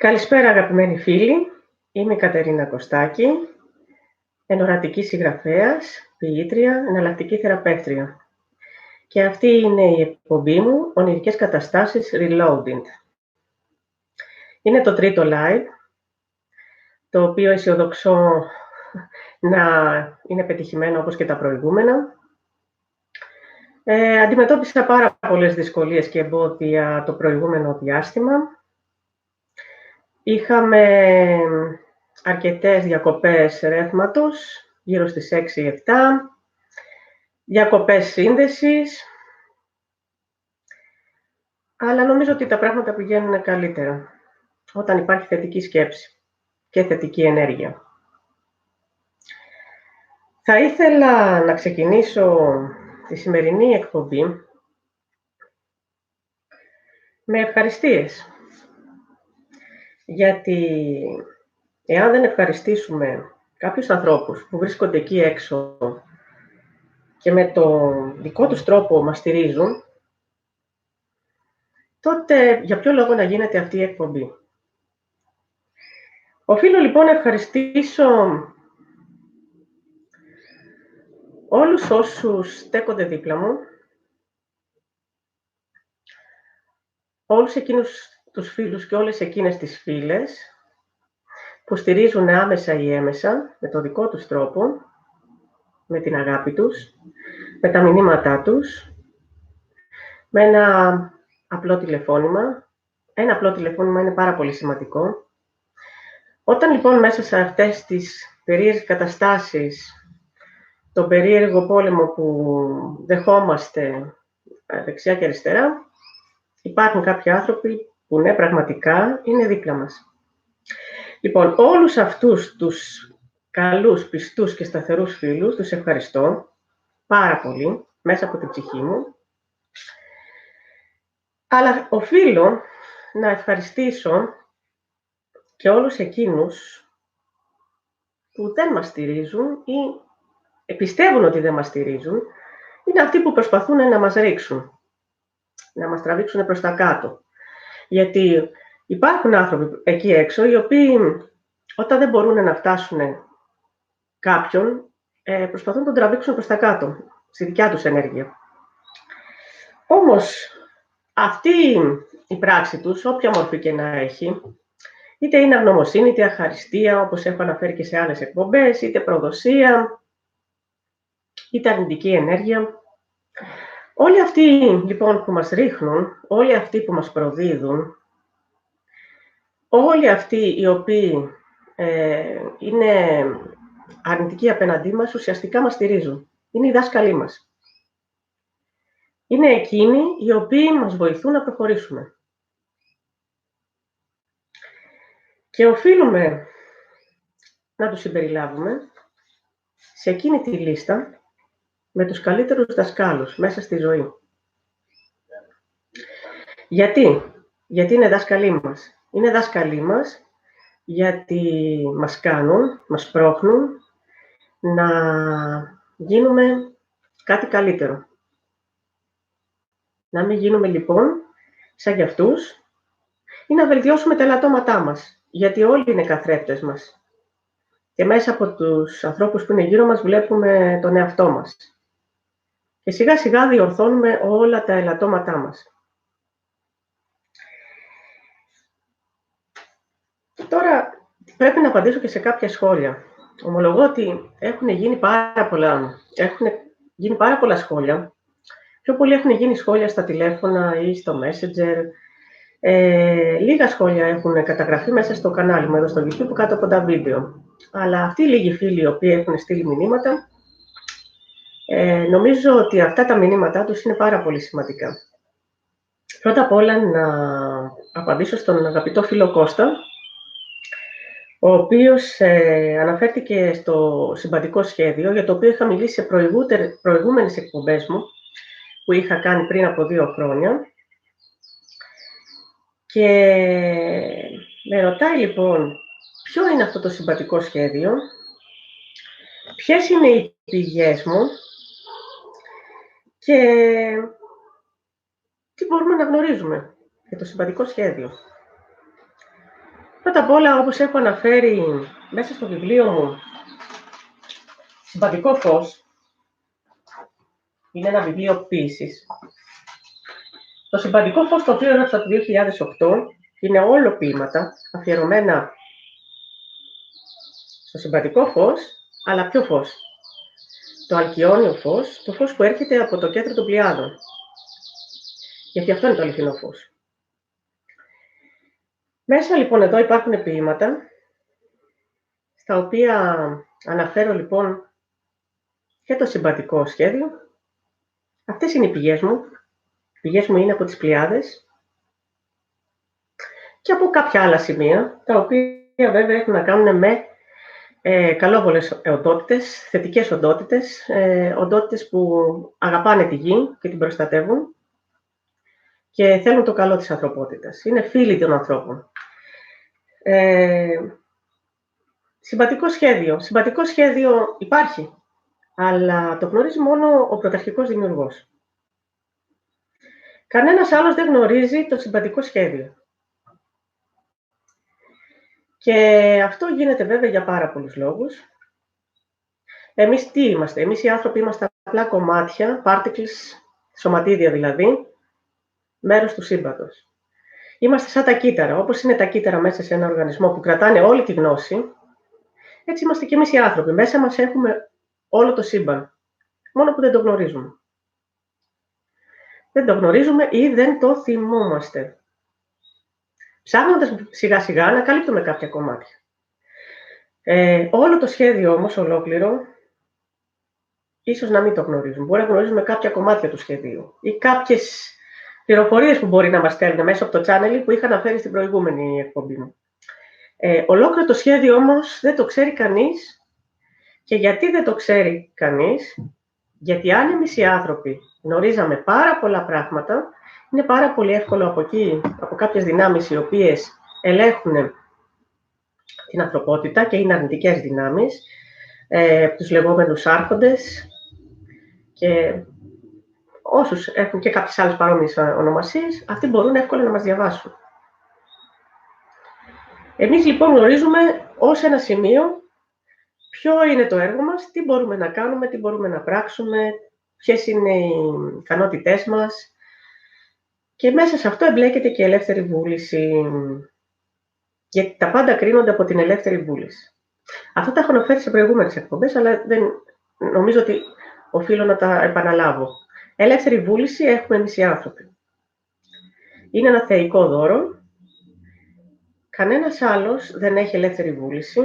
Καλησπέρα αγαπημένοι φίλοι, είμαι η Κατερίνα Κωστάκη, ενορατική συγγραφέας, ποιήτρια, εναλλακτική θεραπεύτρια. Και αυτή είναι η εκπομπή μου, ονειρικές καταστάσεις Reloading. Είναι το τρίτο live, το οποίο αισιοδοξώ να είναι πετυχημένο όπως και τα προηγούμενα. Αντιμετώπισα πάρα πολλές δυσκολίες και εμπόδια το προηγούμενο διάστημα. Είχαμε αρκετές διακοπές ρεύματος, γύρω στις 6-7, διακοπές σύνδεσης, αλλά νομίζω ότι τα πράγματα πηγαίνουν καλύτερα όταν υπάρχει θετική σκέψη και θετική ενέργεια. Θα ήθελα να ξεκινήσω τη σημερινή εκπομπή με ευχαριστίες, γιατί εάν δεν ευχαριστήσουμε κάποιους ανθρώπους που βρίσκονται εκεί έξω και με τον δικό τους τρόπο μας στηρίζουν, τότε για ποιο λόγο να γίνεται αυτή η εκπομπή. Οφείλω λοιπόν να ευχαριστήσω όλους όσους στέκονται δίπλα μου, όλους εκείνους τους φίλους και όλες εκείνες τις φίλες που στηρίζουν άμεσα ή έμεσα, με τον δικό τους τρόπο, με την αγάπη τους, με τα μηνύματά τους, με ένα απλό τηλεφώνημα. Ένα απλό τηλεφώνημα είναι πάρα πολύ σημαντικό. Όταν λοιπόν μέσα σε αυτές τις περίεργες καταστάσεις, τον περίεργο πόλεμο που δεχόμαστε δεξιά και αριστερά, υπάρχουν κάποιοι άνθρωποι που ναι, πραγματικά είναι δίπλα μας. Λοιπόν, όλους αυτούς τους καλούς, πιστούς και σταθερούς φίλους, τους ευχαριστώ πάρα πολύ, μέσα από την ψυχή μου. Αλλά οφείλω να ευχαριστήσω και όλους εκείνους που δεν μας στηρίζουν ή πιστεύουν ότι δεν μας στηρίζουν, είναι αυτοί που προσπαθούν να μας ρίξουν, να μας τραβήξουν προς τα κάτω. Γιατί υπάρχουν άνθρωποι εκεί έξω, οι οποίοι όταν δεν μπορούν να φτάσουν κάποιον, προσπαθούν να τον τραβήξουν προς τα κάτω, στη δικιά τους ενέργεια. Όμως, αυτή η πράξη τους, όποια μορφή και να έχει, είτε είναι αγνωμοσύνη, είτε αχαριστία, όπως έχω αναφέρει και σε άλλες εκπομπές, είτε προδοσία, είτε αρνητική ενέργεια. Όλοι αυτοί λοιπόν που μας ρίχνουν, όλοι αυτοί που μας προδίδουν, όλοι αυτοί οι οποίοι είναι αρνητικοί απέναντί μας, ουσιαστικά μας στηρίζουν. Είναι οι δάσκαλοι μας. Είναι εκείνοι οι οποίοι μας βοηθούν να προχωρήσουμε. Και οφείλουμε να τους συμπεριλάβουμε σε εκείνη τη λίστα με τους καλύτερους δασκάλους μέσα στη ζωή. Γιατί είναι δάσκαλοι μας. Είναι δάσκαλοι μας γιατί μας κάνουν, μας πρόχνουν να γίνουμε κάτι καλύτερο. Να μην γίνουμε λοιπόν σαν κι αυτούς ή να βελτιώσουμε τα ελαττώματά μας, γιατί όλοι είναι καθρέφτες μας. Και μέσα από τους ανθρώπους που είναι γύρω μας βλέπουμε τον εαυτό μας. Και σιγά σιγά διορθώνουμε όλα τα ελαττώματά μας. Τώρα πρέπει να απαντήσω και σε κάποια σχόλια. Ομολογώ ότι έχουν γίνει πάρα πολλά σχόλια. Πιο πολύ έχουν γίνει σχόλια στα τηλέφωνα ή στο Messenger. Λίγα σχόλια έχουν καταγραφεί μέσα στο κανάλι μου εδώ στο YouTube κάτω από τα βίντεο. Αλλά αυτοί οι λίγοι φίλοι οι οποίοι έχουν στείλει μηνύματα, νομίζω ότι αυτά τα μηνύματά τους είναι πάρα πολύ σημαντικά. Πρώτα απ' όλα να απαντήσω στον αγαπητό φίλο Κώστα, ο οποίος αναφέρθηκε στο συμπαντικό σχέδιο, για το οποίο είχα μιλήσει σε προηγούμενες εκπομπές μου, που είχα κάνει πριν από 2 χρόνια. Και με ρωτάει λοιπόν ποιο είναι αυτό το συμπαντικό σχέδιο, ποιες είναι οι πηγές μου και τι μπορούμε να γνωρίζουμε για το συμπαντικό σχέδιο. Πρώτα απ' όλα, όπως έχω αναφέρει μέσα στο βιβλίο μου, «Συμπαντικό φως», είναι ένα βιβλίο ποίησης. Το «Συμπαντικό φως», το οποίο έγραψα το 2008, είναι όλο ποίηματα αφιερωμένα στο συμπαντικό φως, αλλά ποιο φως? Το αλκιόνιο φως, το φως που έρχεται από το κέντρο των Πλειάδων. Γιατί αυτό είναι το αληθινό φως. Μέσα λοιπόν εδώ υπάρχουν ποίηματα, στα οποία αναφέρω λοιπόν και το συμπαντικό σχέδιο. Αυτές είναι οι πηγές μου. Οι πηγές μου είναι από τις Πλειάδες και από κάποια άλλα σημεία, τα οποία βέβαια έχουν να κάνουν με καλόβολες οντότητες, θετικές οντότητες, οντότητες που αγαπάνε τη γη και την προστατεύουν και θέλουν το καλό της ανθρωπότητας. Είναι φίλοι των ανθρώπων. Συμπαντικό σχέδιο. Συμπαντικό σχέδιο υπάρχει, αλλά το γνωρίζει μόνο ο πρωταρχικός δημιουργός. Κανένας άλλος δεν γνωρίζει το συμπαντικό σχέδιο. Και αυτό γίνεται βέβαια για πάρα πολλούς λόγους. Εμείς τι είμαστε? Εμείς οι άνθρωποι είμαστε απλά κομμάτια, particles, σωματίδια δηλαδή, μέρος του σύμπαντος. Είμαστε σαν τα κύτταρα. Όπως είναι τα κύτταρα μέσα σε ένα οργανισμό που κρατάνε όλη τη γνώση, έτσι είμαστε και εμείς οι άνθρωποι. Μέσα μας έχουμε όλο το σύμπαν, μόνο που δεν το γνωρίζουμε. Δεν το γνωρίζουμε ή δεν το θυμόμαστε. Ψάχνοντας σιγά σιγά ανακαλύπτουμε κάποια κομμάτια. Όλο το σχέδιο όμως ολόκληρο, ίσως να μην το γνωρίζουμε. Μπορεί να γνωρίζουμε κάποια κομμάτια του σχεδίου ή κάποιες πληροφορίες που μπορεί να μας στέλνουν μέσα από το channel που είχα αναφέρει στην προηγούμενη εκπομπή μου. Ολόκληρο το σχέδιο όμως δεν το ξέρει κανείς. Και γιατί δεν το ξέρει κανείς? Γιατί αν εμείς οι άνθρωποι γνωρίζαμε πάρα πολλά πράγματα, είναι πάρα πολύ εύκολο από εκεί, από κάποιες δυνάμεις οι οποίες ελέγχουν την ανθρωπότητα και είναι αρνητικές δυνάμεις, τους λεγόμενους άρχοντες και όσους έχουν και κάποιες άλλες παρόμοιες ονομασίες, αυτοί μπορούν εύκολα να μας διαβάσουν. Εμείς λοιπόν γνωρίζουμε ως ένα σημείο ποιο είναι το έργο μας, τι μπορούμε να κάνουμε, τι μπορούμε να πράξουμε, ποιες είναι οι ικανότητές μας και μέσα σε αυτό εμπλέκεται και η ελεύθερη βούληση, γιατί τα πάντα κρίνονται από την ελεύθερη βούληση. Αυτά τα έχω αναφέρει σε προηγούμενες εκπομπές, αλλά δεν νομίζω ότι οφείλω να τα επαναλάβω. Ελεύθερη βούληση έχουμε εμείς οι άνθρωποι. Είναι ένα θεϊκό δώρο. Κανένας άλλος δεν έχει ελεύθερη βούληση.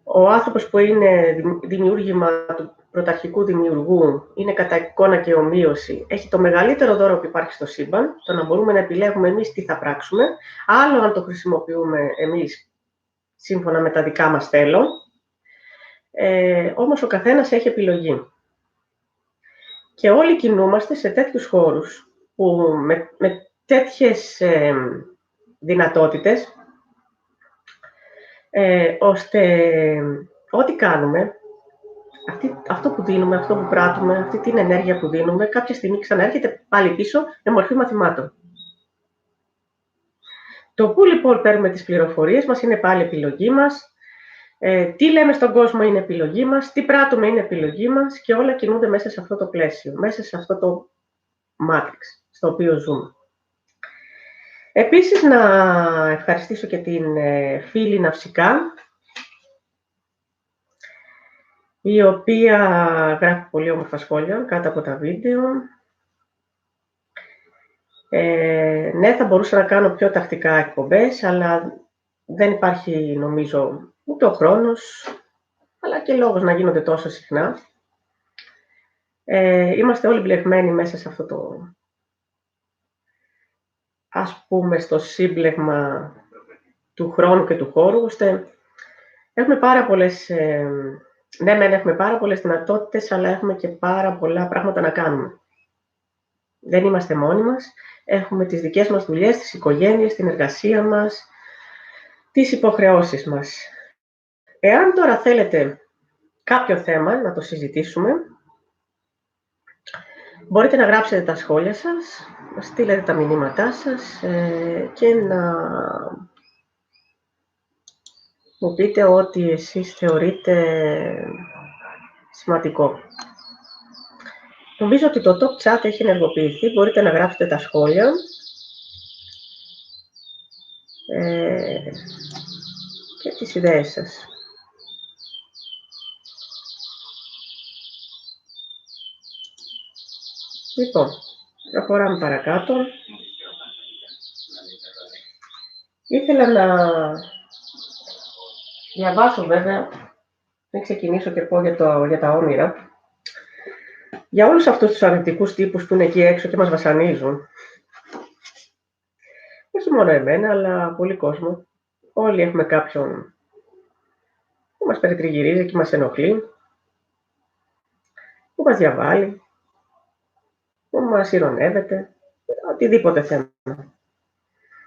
Ο άνθρωπος που είναι δημιούργημα του πρωταρχικού δημιουργού, είναι κατά εικόνα και ομοίωση, έχει το μεγαλύτερο δώρο που υπάρχει στο σύμπαν, το να μπορούμε να επιλέγουμε εμείς τι θα πράξουμε, άλλο αν το χρησιμοποιούμε εμείς σύμφωνα με τα δικά μας θέλω, όμως ο καθένας έχει επιλογή. Και όλοι κινούμαστε σε τέτοιους χώρους, που με τέτοιες δυνατότητες, ώστε ό,τι κάνουμε, αυτό που δίνουμε, αυτό που πράττουμε, αυτή την ενέργεια που δίνουμε, κάποια στιγμή ξαναέρχεται πάλι πίσω με μορφή μαθημάτων. Το πού λοιπόν παίρνουμε τις πληροφορίες μας είναι πάλι επιλογή μας, τι λέμε στον κόσμο είναι επιλογή μας, τι πράττουμε είναι επιλογή μας και όλα κινούνται μέσα σε αυτό το πλαίσιο, μέσα σε αυτό το matrix στο οποίο ζούμε. Επίσης, να ευχαριστήσω και την φίλη Ναυσικά, η οποία γράφει πολύ όμορφα σχόλια κάτω από τα βίντεο. Ναι, θα μπορούσα να κάνω πιο τακτικά εκπομπές, αλλά δεν υπάρχει, νομίζω, ούτε ο χρόνος, αλλά και λόγος να γίνονται τόσο συχνά. Είμαστε όλοι μπλεγμένοι μέσα σε αυτό το, ας πούμε, στο σύμπλεγμα του χρόνου και του χώρου, ώστε έχουμε πάρα πολλές, ναι, έχουμε πάρα πολλές δυνατότητες, αλλά έχουμε και πάρα πολλά πράγματα να κάνουμε. Δεν είμαστε μόνοι μας, έχουμε τις δικές μας δουλειές, τις οικογένειες, την εργασία μας, τις υποχρεώσεις μας. Εάν τώρα θέλετε κάποιο θέμα να το συζητήσουμε, μπορείτε να γράψετε τα σχόλια σας, να στείλετε τα μηνύματά σας και να μου πείτε ό,τι εσείς θεωρείτε σημαντικό. Νομίζω ότι το top chat έχει ενεργοποιηθεί. Μπορείτε να γράψετε τα σχόλια. Και τις ιδέες σας. Λοιπόν, προχωράμε παρακάτω. Ήθελα να διαβάσω βέβαια, πριν ξεκινήσω και πω για τα όνειρα, για όλους αυτούς τους αρνητικούς τύπους που είναι εκεί έξω και μας βασανίζουν. Όχι μόνο εμένα, αλλά πολύ κόσμο. Όλοι έχουμε κάποιον που μας περιτριγυρίζει και μας ενοχλεί, που μας διαβάλλει, που μας ειρωνεύεται, οτιδήποτε θέμα.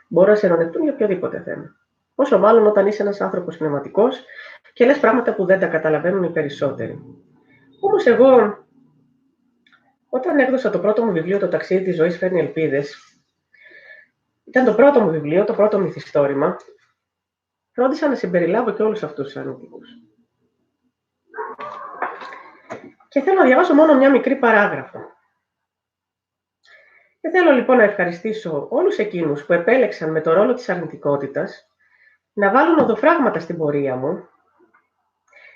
Μπορούν να σε ειρωνευτούν για οποιοδήποτε θέμα. Όσο μάλλον όταν είσαι ένας άνθρωπος πνευματικός και λες πράγματα που δεν τα καταλαβαίνουν οι περισσότεροι. Όμως εγώ, όταν έκδοσα το πρώτο μου βιβλίο, «Το ταξίδι της ζωής φέρνει ελπίδες», ήταν το πρώτο μου βιβλίο, το πρώτο μυθιστόρημα, φρόντισα να συμπεριλάβω και όλους αυτούς τους αρνητικούς. Και θέλω να διαβάσω μόνο μια μικρή παράγραφο. Και θέλω λοιπόν να ευχαριστήσω όλους εκείνους που επέλεξαν με το ρόλο της αρνητικότητας να βάλουν οδοφράγματα στην πορεία μου,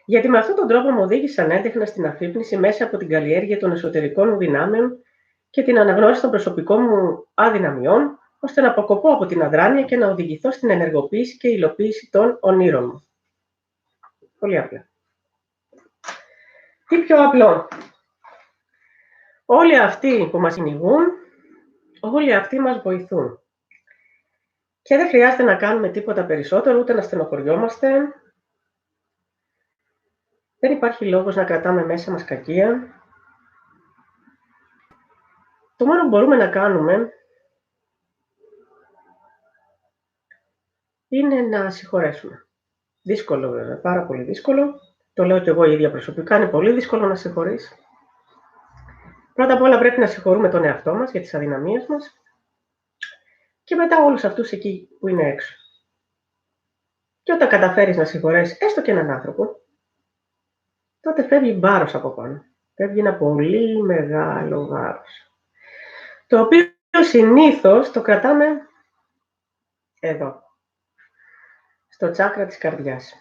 γιατί με αυτόν τον τρόπο μου οδήγησαν έντεχνα στην αφύπνιση μέσα από την καλλιέργεια των εσωτερικών μου δυνάμεων και την αναγνώριση των προσωπικών μου αδυναμιών, ώστε να αποκοπώ από την αδράνεια και να οδηγηθώ στην ενεργοποίηση και υλοποίηση των ονείρων μου. Πολύ απλά. Τι πιο απλό. Όλοι αυτοί που μας κυνηγούν, όλοι αυτοί μας βοηθούν. Και δεν χρειάζεται να κάνουμε τίποτα περισσότερο, ούτε να στενοχωριόμαστε. Δεν υπάρχει λόγος να κρατάμε μέσα μας κακία. Το μόνο που μπορούμε να κάνουμε είναι να συγχωρέσουμε. Δύσκολο βέβαια, πάρα πολύ δύσκολο. Το λέω και εγώ η ίδια προσωπικά, είναι πολύ δύσκολο να συγχωρείς. Πρώτα απ' όλα πρέπει να συγχωρούμε τον εαυτό μας για τις αδυναμίες μας και μετά όλους αυτούς εκεί που είναι έξω. Και όταν καταφέρεις να συγχωρέσεις έστω και έναν άνθρωπο, τότε φεύγει βάρος από πάνω. Φεύγει ένα πολύ μεγάλο βάρος, το οποίο συνήθως το κρατάμε εδώ, στο τσάκρα της καρδιάς.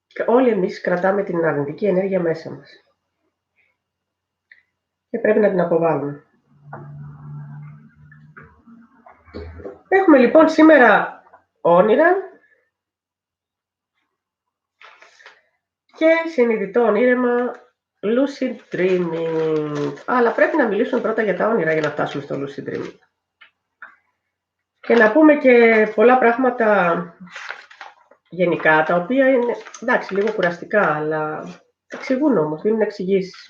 Και όλοι εμείς κρατάμε την αρνητική ενέργεια μέσα μας. Και πρέπει να την αποβάλουμε. Έχουμε λοιπόν σήμερα όνειρα και συνειδητό όνειρεμα, lucid dreaming. Αλλά πρέπει να μιλήσουμε πρώτα για τα όνειρα για να φτάσουμε στο lucid dreaming. Και να πούμε και πολλά πράγματα γενικά, τα οποία είναι, εντάξει, λίγο κουραστικά, αλλά εξηγούν όμως, δίνουν εξηγήσεις.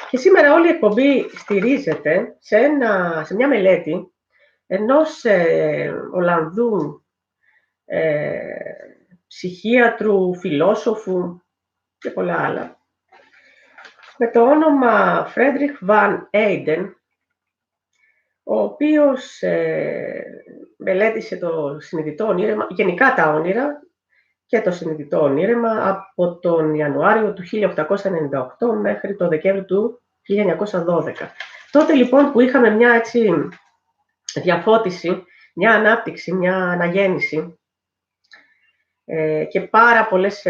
Και σήμερα όλη η εκπομπή στηρίζεται σε μια μελέτη ενός Ολλανδού ψυχίατρου, φιλόσοφου και πολλά άλλα, με το όνομα Friedrich von Eeden, ο οποίος μελέτησε το συνειδητό όνειρεμα, γενικά τα όνειρα και το συνειδητό όνειρεμα από τον Ιανουάριο του 1898 μέχρι το Δεκέμβριο του 1912. Τότε λοιπόν που είχαμε μια έτσι διαφώτιση, μια ανάπτυξη, μια αναγέννηση και πάρα πολλές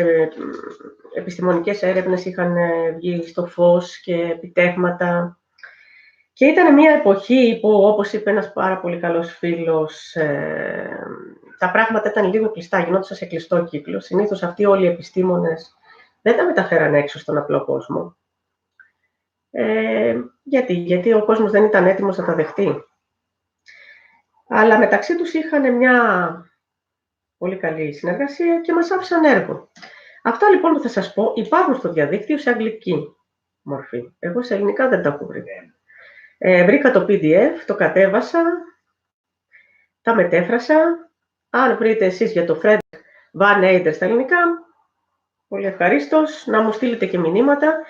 επιστημονικές έρευνες είχαν βγει στο φως και επιτεύγματα. Και ήταν μια εποχή που, όπως είπε ένας πάρα πολύ καλός φίλος, τα πράγματα ήταν λίγο κλειστά, γινόντουσαν σε κλειστό κύκλο. Συνήθως αυτοί όλοι οι επιστήμονες δεν τα μεταφέραν έξω στον απλό κόσμο. Γιατί ο κόσμος δεν ήταν έτοιμος να τα δεχτεί. Αλλά μεταξύ τους είχαν μια πολύ καλή συνεργασία και μας άφησαν έργο. Αυτά λοιπόν που θα σας πω υπάρχουν στο διαδίκτυο σε αγγλική μορφή. Εγώ σε ελληνικά δεν τα έχω βρει. Βρήκα το PDF, το κατέβασα, τα μετέφρασα. Αν βρείτε εσείς για το Friedrich von Eeden στα ελληνικά, πολύ ευχαρίστως να μου στείλετε και μηνύματα.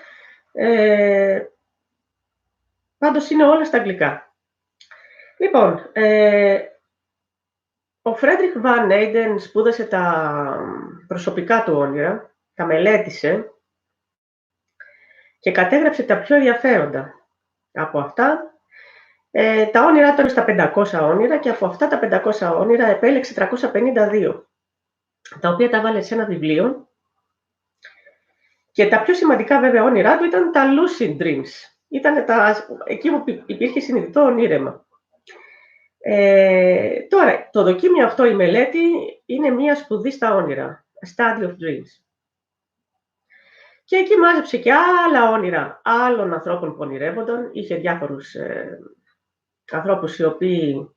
Πάντως είναι όλα στα αγγλικά. Λοιπόν, Ο Φρέντριχ Βαν Έιντεν σπούδασε τα προσωπικά του όνειρα, τα μελέτησε και κατέγραψε τα πιο ενδιαφέροντα από αυτά. Τα όνειρά του ήταν στα 500 όνειρα και από αυτά τα 500 όνειρα επέλεξε 352, τα οποία τα βάλε σε ένα βιβλίο. Και τα πιο σημαντικά βέβαια όνειρά του ήταν τα lucid dreams. Ήταν εκεί που υπήρχε συνειδητό ονείρεμα. Τώρα, το δοκίμιο αυτό, η μελέτη, είναι μία σπουδή στα όνειρα. A study of dreams. Και εκεί μάζεψε και άλλα όνειρα άλλων ανθρώπων που ονειρεύονταν. Είχε διάφορους ανθρώπους οι οποίοι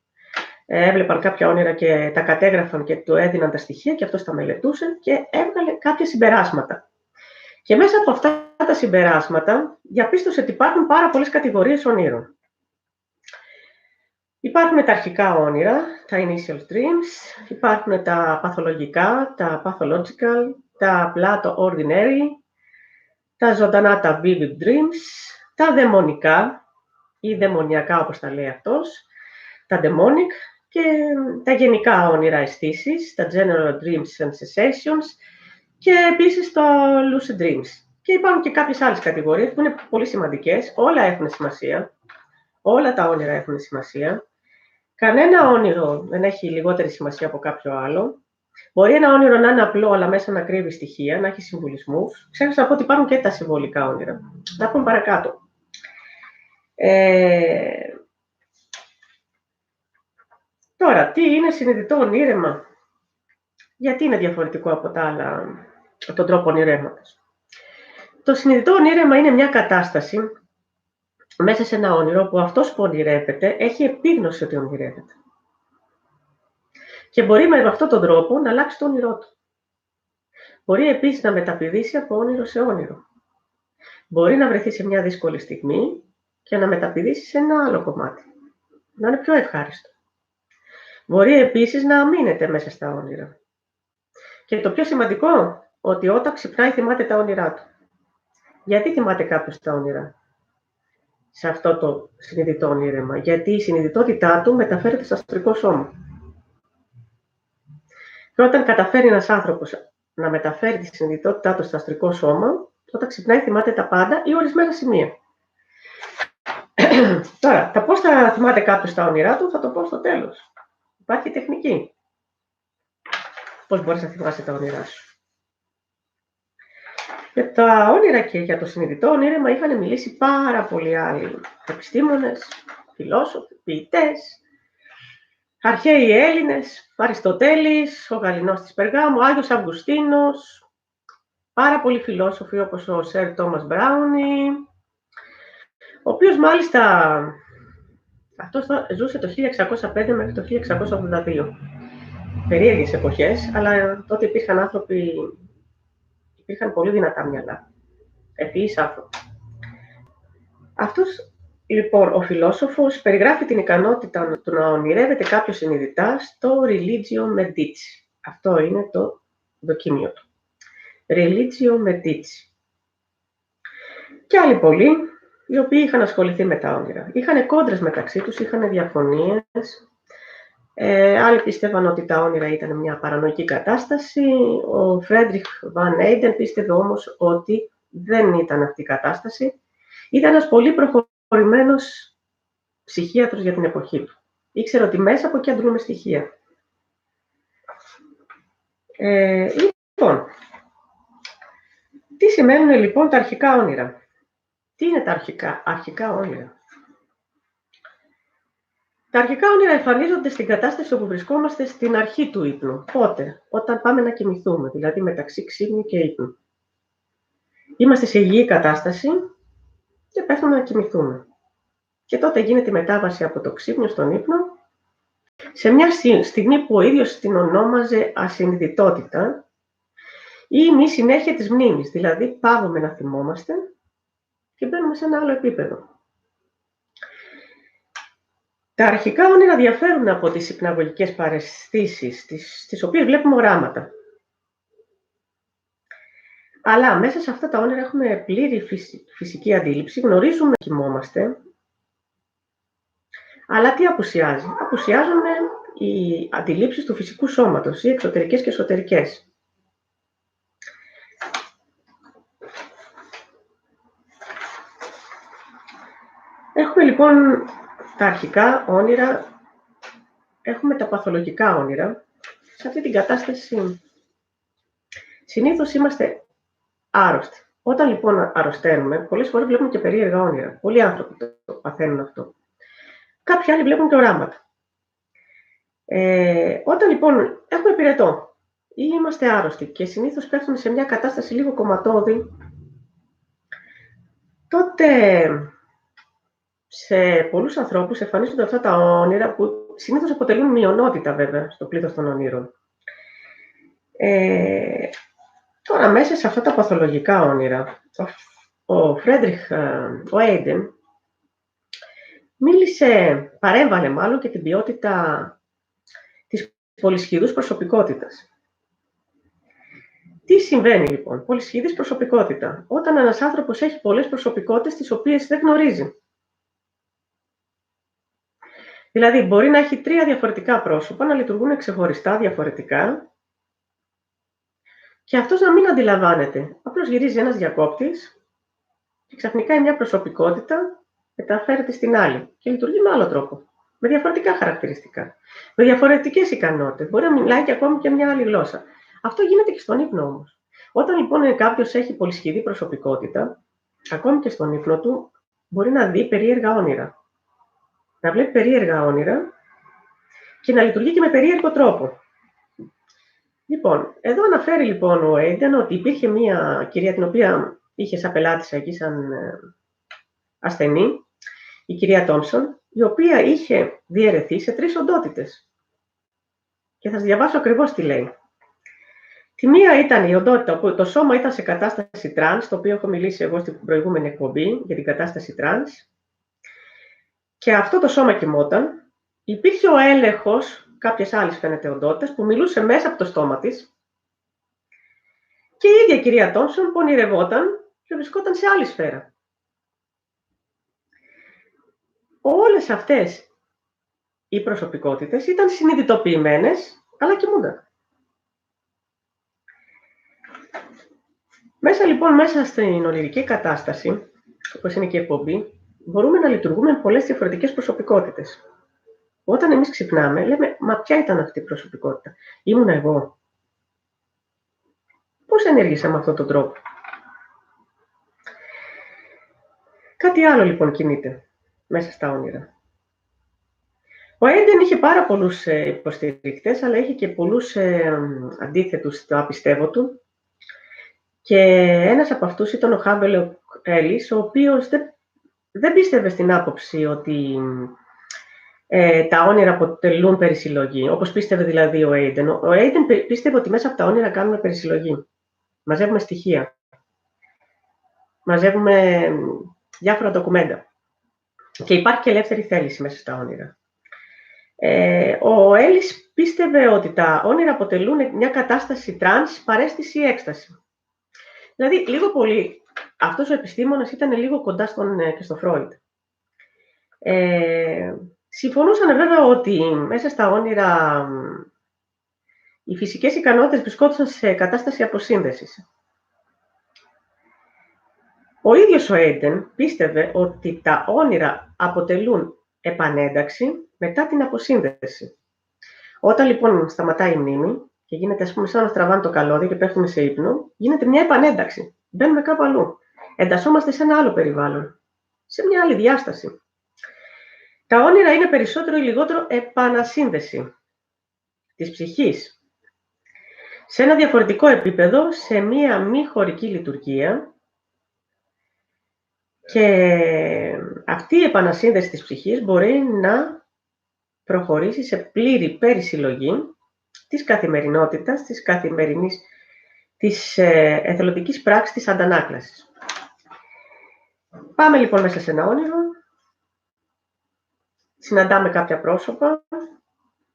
έβλεπαν κάποια όνειρα και τα κατέγραφαν και του έδιναν τα στοιχεία και αυτός τα μελετούσε και έβγαλε κάποια συμπεράσματα. Και μέσα από αυτά τα συμπεράσματα διαπίστωσε ότι υπάρχουν πάρα πολλές κατηγορίες ονείρων. Υπάρχουν τα αρχικά όνειρα, τα initial dreams, υπάρχουν τα παθολογικά, τα pathological, τα απλά, το ordinary, τα ζωντανά, τα vivid dreams, τα δαιμονικά ή δαιμονιακά όπως τα λέει αυτός, τα demonic και τα γενικά όνειρα αισθήσεις, τα general dreams and sensations και επίσης το lucid dreams. Και υπάρχουν και κάποιες άλλες κατηγορίες που είναι πολύ σημαντικές, όλα έχουν σημασία, όλα τα όνειρα έχουν σημασία. Κανένα όνειρο δεν έχει λιγότερη σημασία από κάποιο άλλο. Μπορεί ένα όνειρο να είναι απλό, αλλά μέσα να κρύβει στοιχεία, να έχει συμβολισμούς. Ξέχασα να πω ότι υπάρχουν και τα συμβολικά όνειρα. Να πούμε παρακάτω. Τώρα, τι είναι συνειδητό ονείρεμα? Γιατί είναι διαφορετικό από τα άλλα, από τον τρόπο ονειρεύματος? Το συνειδητό ονείρεμα είναι μια κατάσταση μέσα σε ένα όνειρο που αυτός που ονειρεύεται έχει επίγνωση ότι ονειρεύεται. Και μπορεί με αυτόν τον τρόπο να αλλάξει το όνειρό του. Μπορεί επίσης να μεταπηδήσει από όνειρο σε όνειρο. Μπορεί να βρεθεί σε μια δύσκολη στιγμή και να μεταπηδήσει σε ένα άλλο κομμάτι. Να είναι πιο ευχάριστο. Μπορεί επίσης να αμήνεται μέσα στα όνειρα. Και το πιο σημαντικό, ότι όταν ξυπνάει θυμάται τα όνειρά του. Γιατί θυμάται κάποιος τα όνειρα σε αυτό το συνειδητό ονείρεμα? Γιατί η συνειδητότητά του μεταφέρεται στο αστρικό σώμα. Και όταν καταφέρει ένας άνθρωπος να μεταφέρει τη συνειδητότητά του στο αστρικό σώμα, όταν ξυπνάει θυμάται τα πάντα ή ορισμένα σημεία. Τώρα, τα πώς θα θυμάται κάποιος τα όνειρά του, θα το πω στο τέλος. Υπάρχει τεχνική. Πώς μπορείς να θυμάσαι τα όνειρά σου. Για τα όνειρα και για το συνειδητό ονείρεμα είχαν μιλήσει πάρα πολλοί άλλοι επιστήμονες, φιλόσοφοι, ποιητές, αρχαίοι Έλληνες, Αριστοτέλης, ο Γαληνός της Περγάμου, ο Άγιος Αυγουστίνος, πάρα πολλοί φιλόσοφοι όπως ο Σερ Τόμας Μπράουνι, ο οποίος μάλιστα αυτός ζούσε το 1605 μέχρι το 1682. Περίεργες εποχές, αλλά τότε υπήρχαν άνθρωποι, υπήρχαν πολύ δυνατά μυαλά, ευφυείς άνθρωποι. Αυτός, λοιπόν, ο φιλόσοφος περιγράφει την ικανότητα του να ονειρεύεται κάποιος συνειδητά στο Religio Medici. Αυτό είναι το δοκίμιο του. Religio Medici. Και άλλοι πολλοί, οι οποίοι είχαν ασχοληθεί με τα όνειρα. Είχαν κόντρες μεταξύ τους, είχαν διαφωνίες. Άλλοι πίστευαν ότι τα όνειρα ήταν μια παρανοϊκή κατάσταση. Ο Φρέντριχ Βαν Έιντεν πίστευε όμως ότι δεν ήταν αυτή η κατάσταση. Ήταν ένας πολύ προχωρημένος ψυχίατρος για την εποχή του. Ήξερε ότι μέσα από εκεί αντλούμε στοιχεία. Λοιπόν, τι σημαίνουν λοιπόν τα αρχικά όνειρα? Τι είναι τα αρχικά όνειρα? Τα αρχικά όνειρα εμφανίζονται στην κατάσταση όπου βρισκόμαστε στην αρχή του ύπνου. Πότε? Όταν πάμε να κοιμηθούμε, δηλαδή μεταξύ ξύπνου και ύπνου. Είμαστε σε υγιή κατάσταση και πέφτουμε να κοιμηθούμε. Και τότε γίνεται η μετάβαση από το ξύπνιο στον ύπνο, σε μια στιγμή που ο ίδιος την ονόμαζε ασυνειδητότητα ή μη συνέχεια της μνήμης, δηλαδή πάβουμε να θυμόμαστε και μπαίνουμε σε ένα άλλο επίπεδο. Τα αρχικά όνειρα διαφέρουν από τις υπναγωγικές παραισθήσεις, τις οποίες βλέπουμε οράματα. Αλλά μέσα σε αυτά τα όνειρα έχουμε πλήρη φυσική αντίληψη, γνωρίζουμε ότι κοιμόμαστε, αλλά τι απουσιάζει? Απουσιάζουν οι αντιλήψεις του φυσικού σώματος, ή εξωτερικές και εσωτερικές. Έχουμε λοιπόν τα αρχικά όνειρα, έχουμε τα παθολογικά όνειρα. Σε αυτή την κατάσταση συνήθως είμαστε άρρωστοι. Όταν λοιπόν αρρωσταίνουμε, πολλές φορές βλέπουμε και περίεργα όνειρα. Πολλοί άνθρωποι το παθαίνουν αυτό. Κάποιοι άλλοι βλέπουν και οράματα. Όταν λοιπόν έχουμε πυρετό ή είμαστε άρρωστοι και συνήθως πέφτουμε σε μια κατάσταση λίγο κομματώδη, τότε σε πολλούς ανθρώπους εμφανίζονται αυτά τα όνειρα που συνήθως αποτελούν μειονότητα βέβαια στο πλήθος των ονείρων. Τώρα μέσα σε αυτά τα παθολογικά όνειρα, ο Φρέντριχ Όιντεν παρέβαλε μάλλον και την ποιότητα της πολυσχηδούς προσωπικότητας. Τι συμβαίνει λοιπόν? Πολυσχηδής προσωπικότητα. Όταν ένας άνθρωπος έχει πολλές προσωπικότητες τις οποίες δεν γνωρίζει. Δηλαδή μπορεί να έχει 3 διαφορετικά πρόσωπα, να λειτουργούν ξεχωριστά διαφορετικά και αυτός να μην αντιλαμβάνεται. Απλώς γυρίζει ένας διακόπτης και ξαφνικά η μια προσωπικότητα μεταφέρεται στην άλλη και λειτουργεί με άλλο τρόπο, με διαφορετικά χαρακτηριστικά, με διαφορετικές ικανότητες. Μπορεί να μιλάει και ακόμη και μια άλλη γλώσσα. Αυτό γίνεται και στον ύπνο όμως. Όταν λοιπόν κάποιος έχει πολυσχηδή προσωπικότητα, ακόμη και στον ύπνο του μπορεί να δει περίεργα όνειρα. Να βλέπει περίεργα όνειρα και να λειτουργεί και με περίεργο τρόπο. Λοιπόν, εδώ αναφέρει λοιπόν ο Όιντεν ότι υπήρχε μια κυρία την οποία είχε σαν πελάτησα εκεί σαν ασθενή, η κυρία Τόμψον, η οποία είχε διαιρεθεί σε 3 οντότητες. Και θα σας διαβάσω ακριβώς τι λέει. Τη μία ήταν η οντότητα όπου το σώμα ήταν σε κατάσταση τρανς, το οποίο έχω μιλήσει εγώ στην προηγούμενη εκπομπή για την κατάσταση τρανς. Και αυτό το σώμα κοιμόταν. Υπήρχε ο έλεγχος κάποιες άλλες φαίνεται οντότητες που μιλούσε μέσα από το στόμα της. Και η ίδια η κυρία Τόμψον πονηρευόταν και βρισκόταν σε άλλη σφαίρα. Όλες αυτές οι προσωπικότητες ήταν συνειδητοποιημένες, αλλά κοιμούνταν. Μέσα στην ονειρική κατάσταση, όπως είναι και η εκπομπή, μπορούμε να λειτουργούμε με πολλές διαφορετικές προσωπικότητες. Όταν εμείς ξυπνάμε, λέμε, μα ποια ήταν αυτή η προσωπικότητα? Ήμουν εγώ. Πώς ενέργησα με αυτόν τον τρόπο? Κάτι άλλο λοιπόν κινείται μέσα στα όνειρα. Ο Όιντεν είχε πάρα πολλούς υποστηρικτές, αλλά είχε και πολλούς αντίθετους στο απιστεύω του. Και ένας από αυτούς ήταν ο Χάβελ Έλλης, ο οποίος δεν πίστευε στην άποψη ότι τα όνειρα αποτελούν περισυλλογή, όπως πίστευε δηλαδή ο Όιντεν. Ο Όιντεν πίστευε ότι μέσα από τα όνειρα κάνουμε περισυλλογή. Μαζεύουμε στοιχεία. Μαζεύουμε διάφορα ντοκουμέντα. Και υπάρχει και ελεύθερη θέληση μέσα στα όνειρα. Ο Έλλης πίστευε ότι τα όνειρα αποτελούν μια κατάσταση τρανς, παρέστηση ή έκσταση. Δηλαδή, λίγο πολύ, αυτός ο επιστήμονας ήταν λίγο κοντά και στο Φρόιντ. Συμφωνούσαν βέβαια ότι μέσα στα όνειρα οι φυσικές ικανότητες βρισκόντουσαν σε κατάσταση αποσύνδεσης. Ο ίδιος ο Όιντεν πίστευε ότι τα όνειρα αποτελούν επανένταξη μετά την αποσύνδεση. Όταν λοιπόν σταματάει η μνήμη και γίνεται, ας πούμε, σαν να στραβάνε το καλώδιο και πέφτουμε σε ύπνο, γίνεται μια επανένταξη. Μπαίνουμε κάπου αλλού. Εντασσόμαστε σε ένα άλλο περιβάλλον, σε μια άλλη διάσταση. Τα όνειρα είναι περισσότερο ή λιγότερο επανασύνδεση της ψυχής σε ένα διαφορετικό επίπεδο, σε μια μη χωρική λειτουργία, και αυτή η επανασύνδεση της ψυχής μπορεί να προχωρήσει σε πλήρη περισυλλογή της καθημερινότητας, της εθελοντικής πράξης της αντανάκλασης. Πάμε λοιπόν μέσα σε ένα όνειρο, συναντάμε κάποια πρόσωπα,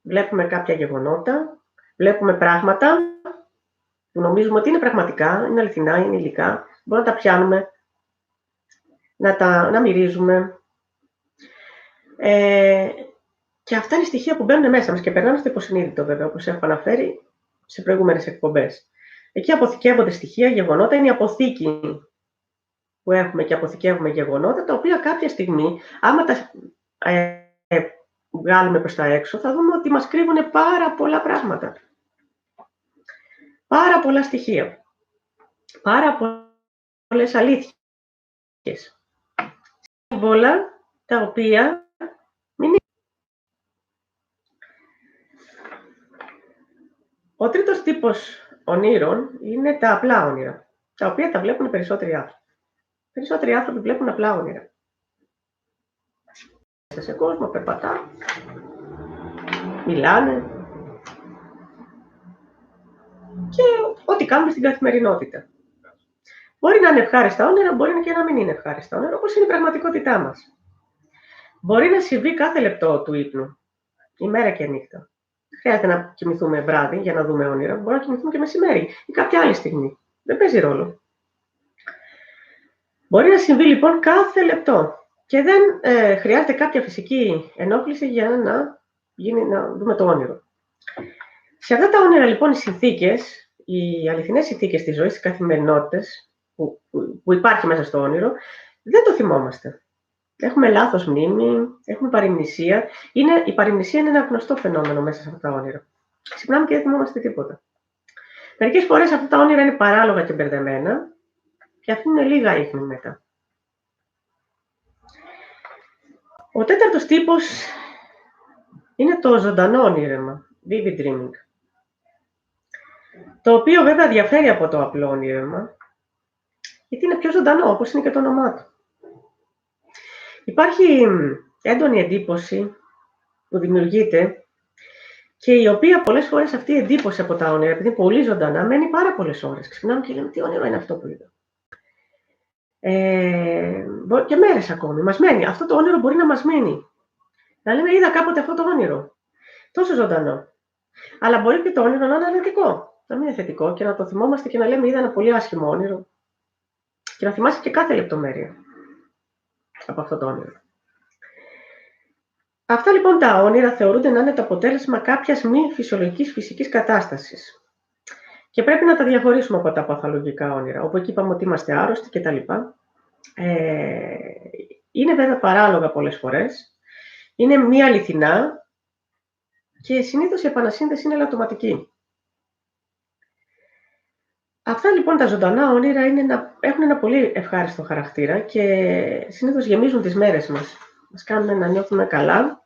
βλέπουμε κάποια γεγονότα, βλέπουμε πράγματα που νομίζουμε ότι είναι πραγματικά, είναι αληθινά, είναι υλικά, μπορούμε να τα πιάνουμε, να μυρίζουμε. Και αυτά είναι στοιχεία που μπαίνουν μέσα μας και περνάνε στο υποσυνείδητο, βέβαια, όπως έχω αναφέρει σε προηγούμενες εκπομπές. Εκεί αποθηκεύονται στοιχεία, γεγονότα, είναι η αποθήκη που έχουμε και αποθηκεύουμε γεγονότα, τα οποία κάποια στιγμή, άμα τα βγάλουμε προς τα έξω, θα δούμε ότι μας κρύβουν πάρα πολλά πράγματα. Πάρα πολλά στοιχεία. Πάρα πολλές αλήθειες. Σύμβολα τα οποία μην... Ο τρίτος τύπος ονείρων είναι τα απλά όνειρα, τα οποία τα βλέπουν οι περισσότεροι άνθρωποι. Περισσότεροι άνθρωποι βλέπουν απλά όνειρα. Σε κόσμο περπατά, μιλάνε και ό,τι κάνουμε στην καθημερινότητα. Μπορεί να είναι ευχάριστα όνειρα, μπορεί και να μην είναι ευχάριστα όνειρα, όπως είναι η πραγματικότητά μας. Μπορεί να συμβεί κάθε λεπτό του ύπνου, ημέρα και νύχτα. Δεν χρειάζεται να κοιμηθούμε βράδυ για να δούμε όνειρα. Μπορεί να κοιμηθούμε και μεσημέρι ή κάποια άλλη στιγμή. Δεν παίζει ρόλο. Μπορεί να συμβεί λοιπόν κάθε λεπτό και δεν χρειάζεται κάποια φυσική ενόχληση για να δούμε το όνειρο. Σε αυτά τα όνειρα λοιπόν οι συνθήκες, οι αληθινές συνθήκες της ζωής, τις καθημερινότητες που υπάρχει μέσα στο όνειρο, δεν το θυμόμαστε. Έχουμε λάθος μνήμη, έχουμε παρημνησία. Η παρημνησία είναι ένα γνωστό φαινόμενο μέσα σε αυτά τα όνειρα. Ξυπνάμε και δεν θυμόμαστε τίποτα. Μερικές φορές αυτά τα όνειρα είναι παράλογα και μπερδεμένα και αφήνουν λίγα ίχνη μετά. Ο τέταρτος τύπος είναι το ζωντανό όνειρεμα, vivid dreaming, το οποίο βέβαια διαφέρει από το απλό όνειρεμα, γιατί είναι πιο ζωντανό, όπως είναι και το όνομά του. Υπάρχει έντονη εντύπωση που δημιουργείται και η οποία πολλές φορές αυτή η εντύπωση από τα όνειρα, επειδή είναι πολύ ζωντανά, μένει πάρα πολλές ώρες. Ξυπνάμε και λέμε τι όνειρο είναι αυτό που είδα. Και μέρες ακόμη. Μας μένει. Αυτό το όνειρο μπορεί να μας μείνει. Να λέμε είδα κάποτε αυτό το όνειρο. Τόσο ζωντανό. Αλλά μπορεί και το όνειρο να είναι αρνητικό. Να μην είναι θετικό και να το θυμόμαστε και να λέμε είδα ένα πολύ άσχημο όνειρο. Και να θυμάσαι και κάθε λεπτομέρεια από αυτό το όνειρο. Αυτά λοιπόν τα όνειρα θεωρούνται να είναι το αποτέλεσμα κάποιας μη φυσιολογικής φυσικής κατάστασης. Και πρέπει να τα διαχωρίσουμε από τα παθολογικά όνειρα, όπου εκεί είπαμε ότι είμαστε άρρωστοι κτλ. Είναι βέβαια παράλογα πολλές φορές, είναι μη αληθινά και συνήθως η επανασύνδεση είναι ελαττωματική. Αυτά λοιπόν τα ζωντανά όνειρα έχουν ένα πολύ ευχάριστο χαρακτήρα και συνήθως γεμίζουν τις μέρες μας. Μας κάνουν να νιώθουμε καλά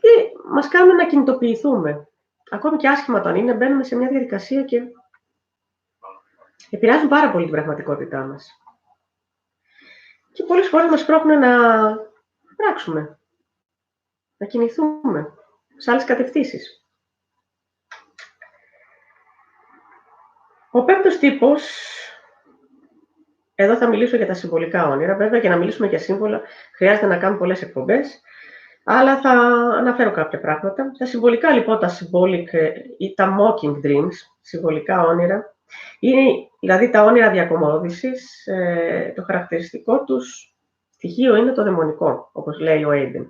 ή μας κάνουν να κινητοποιηθούμε. Ακόμη και άσχημα όταν είναι, μπαίνουμε σε μια διαδικασία και επηρεάζουν πάρα πολύ την πραγματικότητά μας. Και πολλές φορές μας πρόκειται να πράξουμε, να κινηθούμε σε άλλες κατευθύνσεις. Ο πέμπτος τύπος, εδώ θα μιλήσω για τα συμβολικά όνειρα. Βέβαια, για να μιλήσουμε για σύμβολα χρειάζεται να κάνουμε πολλές εκπομπές, αλλά θα αναφέρω κάποια πράγματα. Τα συμβολικά λοιπόν, τα symbolic ή τα mocking dreams, συμβολικά όνειρα, είναι δηλαδή τα όνειρα διακομόδησης. Το χαρακτηριστικό τους στοιχείο είναι το δαιμονικό, όπως λέει ο Aidan.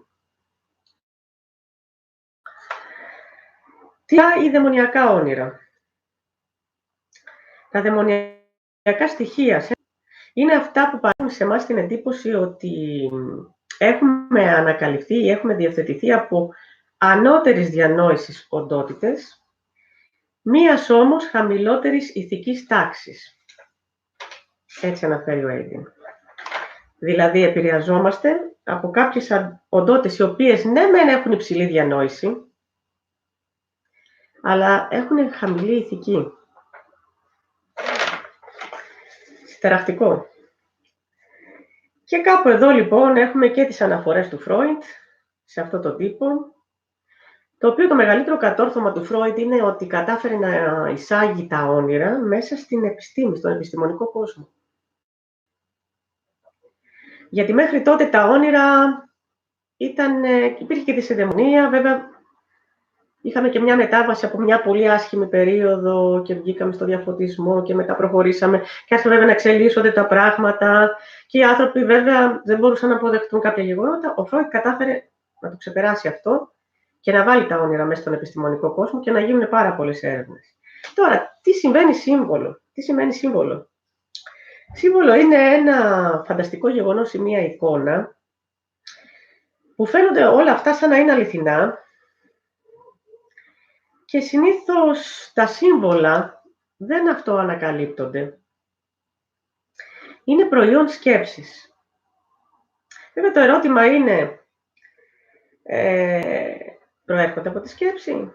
Τι είναι οι δαιμονιακά όνειρα? Τα δαιμονιακά στοιχεία είναι αυτά που παρέχουν σε εμάς την εντύπωση ότι έχουμε ανακαλυφθεί ή έχουμε διευθετηθεί από ανώτερης διανόησης οντότητες, μίας όμως χαμηλότερης ηθικής τάξης. Έτσι αναφέρει ο Aidan. Δηλαδή, επηρεαζόμαστε από κάποιες οντότητες οι οποίες ναι μεν έχουν υψηλή διανόηση, αλλά έχουν χαμηλή ηθική. Τεραστικό. Και κάπου εδώ λοιπόν έχουμε και τις αναφορές του Φρόιντ σε αυτό το τύπο, το οποίο το μεγαλύτερο κατόρθωμα του Φρόιντ είναι ότι κατάφερε να εισάγει τα όνειρα μέσα στην επιστήμη, στον επιστημονικό κόσμο. Γιατί μέχρι τότε τα όνειρα υπήρχε και δυσαιδαιμονία, βέβαια είχαμε και μια μετάβαση από μια πολύ άσχημη περίοδο και βγήκαμε στο διαφωτισμό και μετά προχωρήσαμε και άρχισαν βέβαια να εξελίσσονται τα πράγματα και οι άνθρωποι βέβαια δεν μπορούσαν να αποδεχτούν κάποια γεγονότα. Ο Φρόιντ κατάφερε να το ξεπεράσει αυτό και να βάλει τα όνειρα μέσα στον επιστημονικό κόσμο και να γίνουν πάρα πολλές έρευνες. Τώρα, τι συμβαίνει σύμβολο? Τι σημαίνει σύμβολο? Σύμβολο είναι ένα φανταστικό γεγονός ή μία εικόνα που φαίνονται όλα αυτά σαν να είναι αληθινά και συνήθως τα σύμβολα δεν αυτοανακαλύπτονται. Είναι προϊόν σκέψης. Βέβαια το ερώτημα είναι, προέρχονται από τη σκέψη,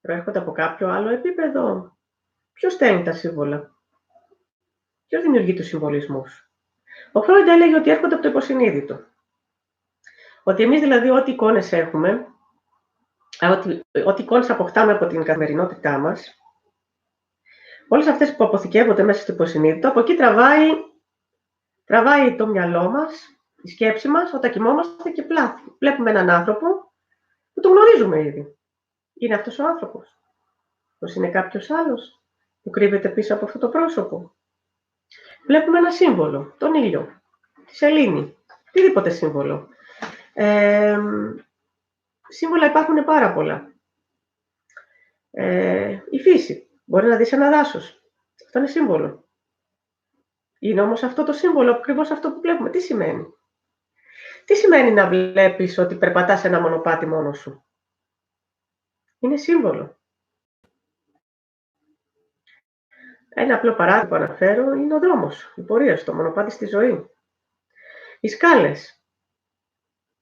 προέρχονται από κάποιο άλλο επίπεδο? Ποιος στέλνει τα σύμβολα? Ποιος δημιουργεί τους συμβολισμούς? Ο Φρόιντ έλεγε ότι έρχονται από το υποσυνείδητο. Ότι εμείς δηλαδή ό,τι εικόνες έχουμε, ό,τι εικόνες αποκτάμε από την καθημερινότητά μας, όλες αυτές που αποθηκεύονται μέσα στο υποσυνείδητο, από εκεί τραβάει το μυαλό μας, η σκέψη μας, όταν κοιμόμαστε και πλάθει. Βλέπουμε έναν άνθρωπο που τον γνωρίζουμε ήδη. Είναι αυτός ο άνθρωπος? Πως είναι κάποιος άλλος που κρύβεται πίσω από αυτό το πρόσωπο? Βλέπουμε ένα σύμβολο, τον ήλιο, τη σελήνη, οτιδήποτε σύμβολο. Σύμβολα υπάρχουν πάρα πολλά. Η φύση. Μπορεί να δεις ένα δάσος. Αυτό είναι σύμβολο. Είναι όμως αυτό το σύμβολο, ακριβώς αυτό που βλέπουμε. Τι σημαίνει? Τι σημαίνει να βλέπεις ότι περπατάς ένα μονοπάτι μόνος σου? Είναι σύμβολο. Ένα απλό παράδειγμα που αναφέρω είναι ο δρόμος, η πορεία στο μονοπάτι στη ζωή. Οι σκάλες.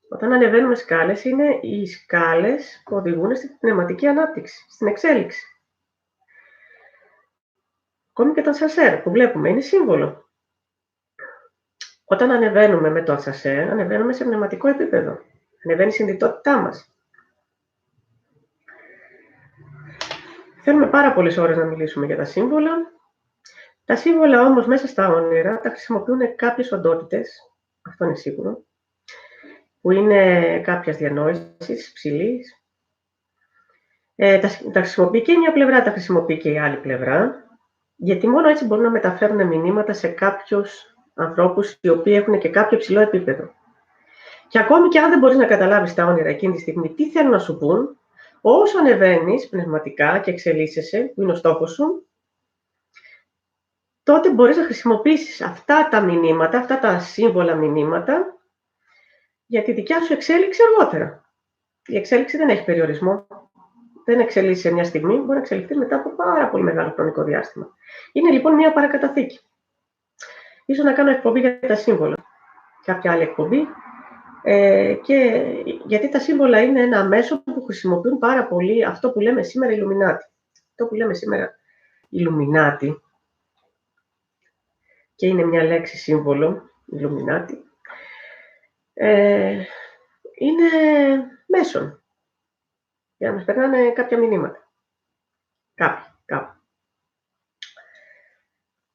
Όταν ανεβαίνουμε σκάλες, είναι οι σκάλες που οδηγούν στην πνευματική ανάπτυξη, στην εξέλιξη. Ακόμη και το ασανσέρ που βλέπουμε είναι σύμβολο. Όταν ανεβαίνουμε με το ασανσέρ, ανεβαίνουμε σε πνευματικό επίπεδο. Ανεβαίνει η συνειδητότητά μας. Θέλουμε πάρα πολλές ώρες να μιλήσουμε για τα σύμβολα. Τα σύμβολα όμως μέσα στα όνειρα τα χρησιμοποιούν κάποιες οντότητες, αυτό είναι σίγουρο, που είναι κάποιας διανόησης ψηλής. Τα χρησιμοποιεί και η μια πλευρά, τα χρησιμοποιεί και η άλλη πλευρά, γιατί μόνο έτσι μπορούν να μεταφέρουν μηνύματα σε κάποιους ανθρώπους οι οποίοι έχουν και κάποιο υψηλό επίπεδο. Και ακόμη και αν δεν μπορείς να καταλάβεις τα όνειρα εκείνη τη στιγμή τι θέλουν να σου πούν, όσο ανεβαίνεις πνευματικά και εξελίσσεσαι, που είναι ο στόχος σου, τότε μπορείς να χρησιμοποιήσεις αυτά τα μηνύματα, αυτά τα σύμβολα μηνύματα, για τη δικιά σου εξέλιξη αργότερα. Η εξέλιξη δεν έχει περιορισμό. Δεν εξελίσσει σε μια στιγμή, μπορεί να εξελιχθεί μετά από πάρα πολύ μεγάλο χρονικό διάστημα. Είναι λοιπόν μια παρακαταθήκη. Ίσως να κάνω εκπομπή για τα σύμβολα, κάποια άλλη εκπομπή, και γιατί τα σύμβολα είναι ένα μέσο που χρησιμοποιούν πάρα πολύ αυτό που λέμε σήμερα Ιλουμινάτι. Αυτό που λέμε σήμερα Ιλουμινάτι, και είναι μια λέξη σύμβολο, Ιλουμινάτι, είναι μέσον για να μας περνάνε κάποια μηνύματα. Κάπου.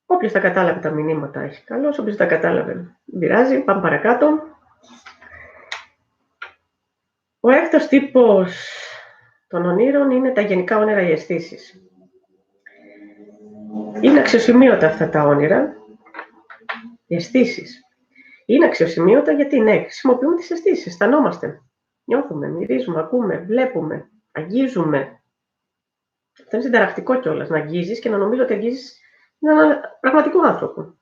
Όποιος τα κατάλαβε τα μηνύματα έχει καλώς, όποιος τα κατάλαβε δεν πειράζει. Πάμε παρακάτω. Ο έκτος τύπος των ονείρων είναι τα γενικά όνειρα, οι αισθήσεις. Είναι αξιοσημείωτα αυτά τα όνειρα, οι αισθήσεις. Είναι αξιοσημείωτα γιατί ναι, χρησιμοποιούμε τις αισθήσεις, αισθανόμαστε. Νιώθουμε, μυρίζουμε, ακούμε, βλέπουμε, αγγίζουμε. Αυτό είναι συνταρακτικό κιόλας, να αγγίζεις και να νομίζω ότι αγγίζεις έναν πραγματικό άνθρωπο.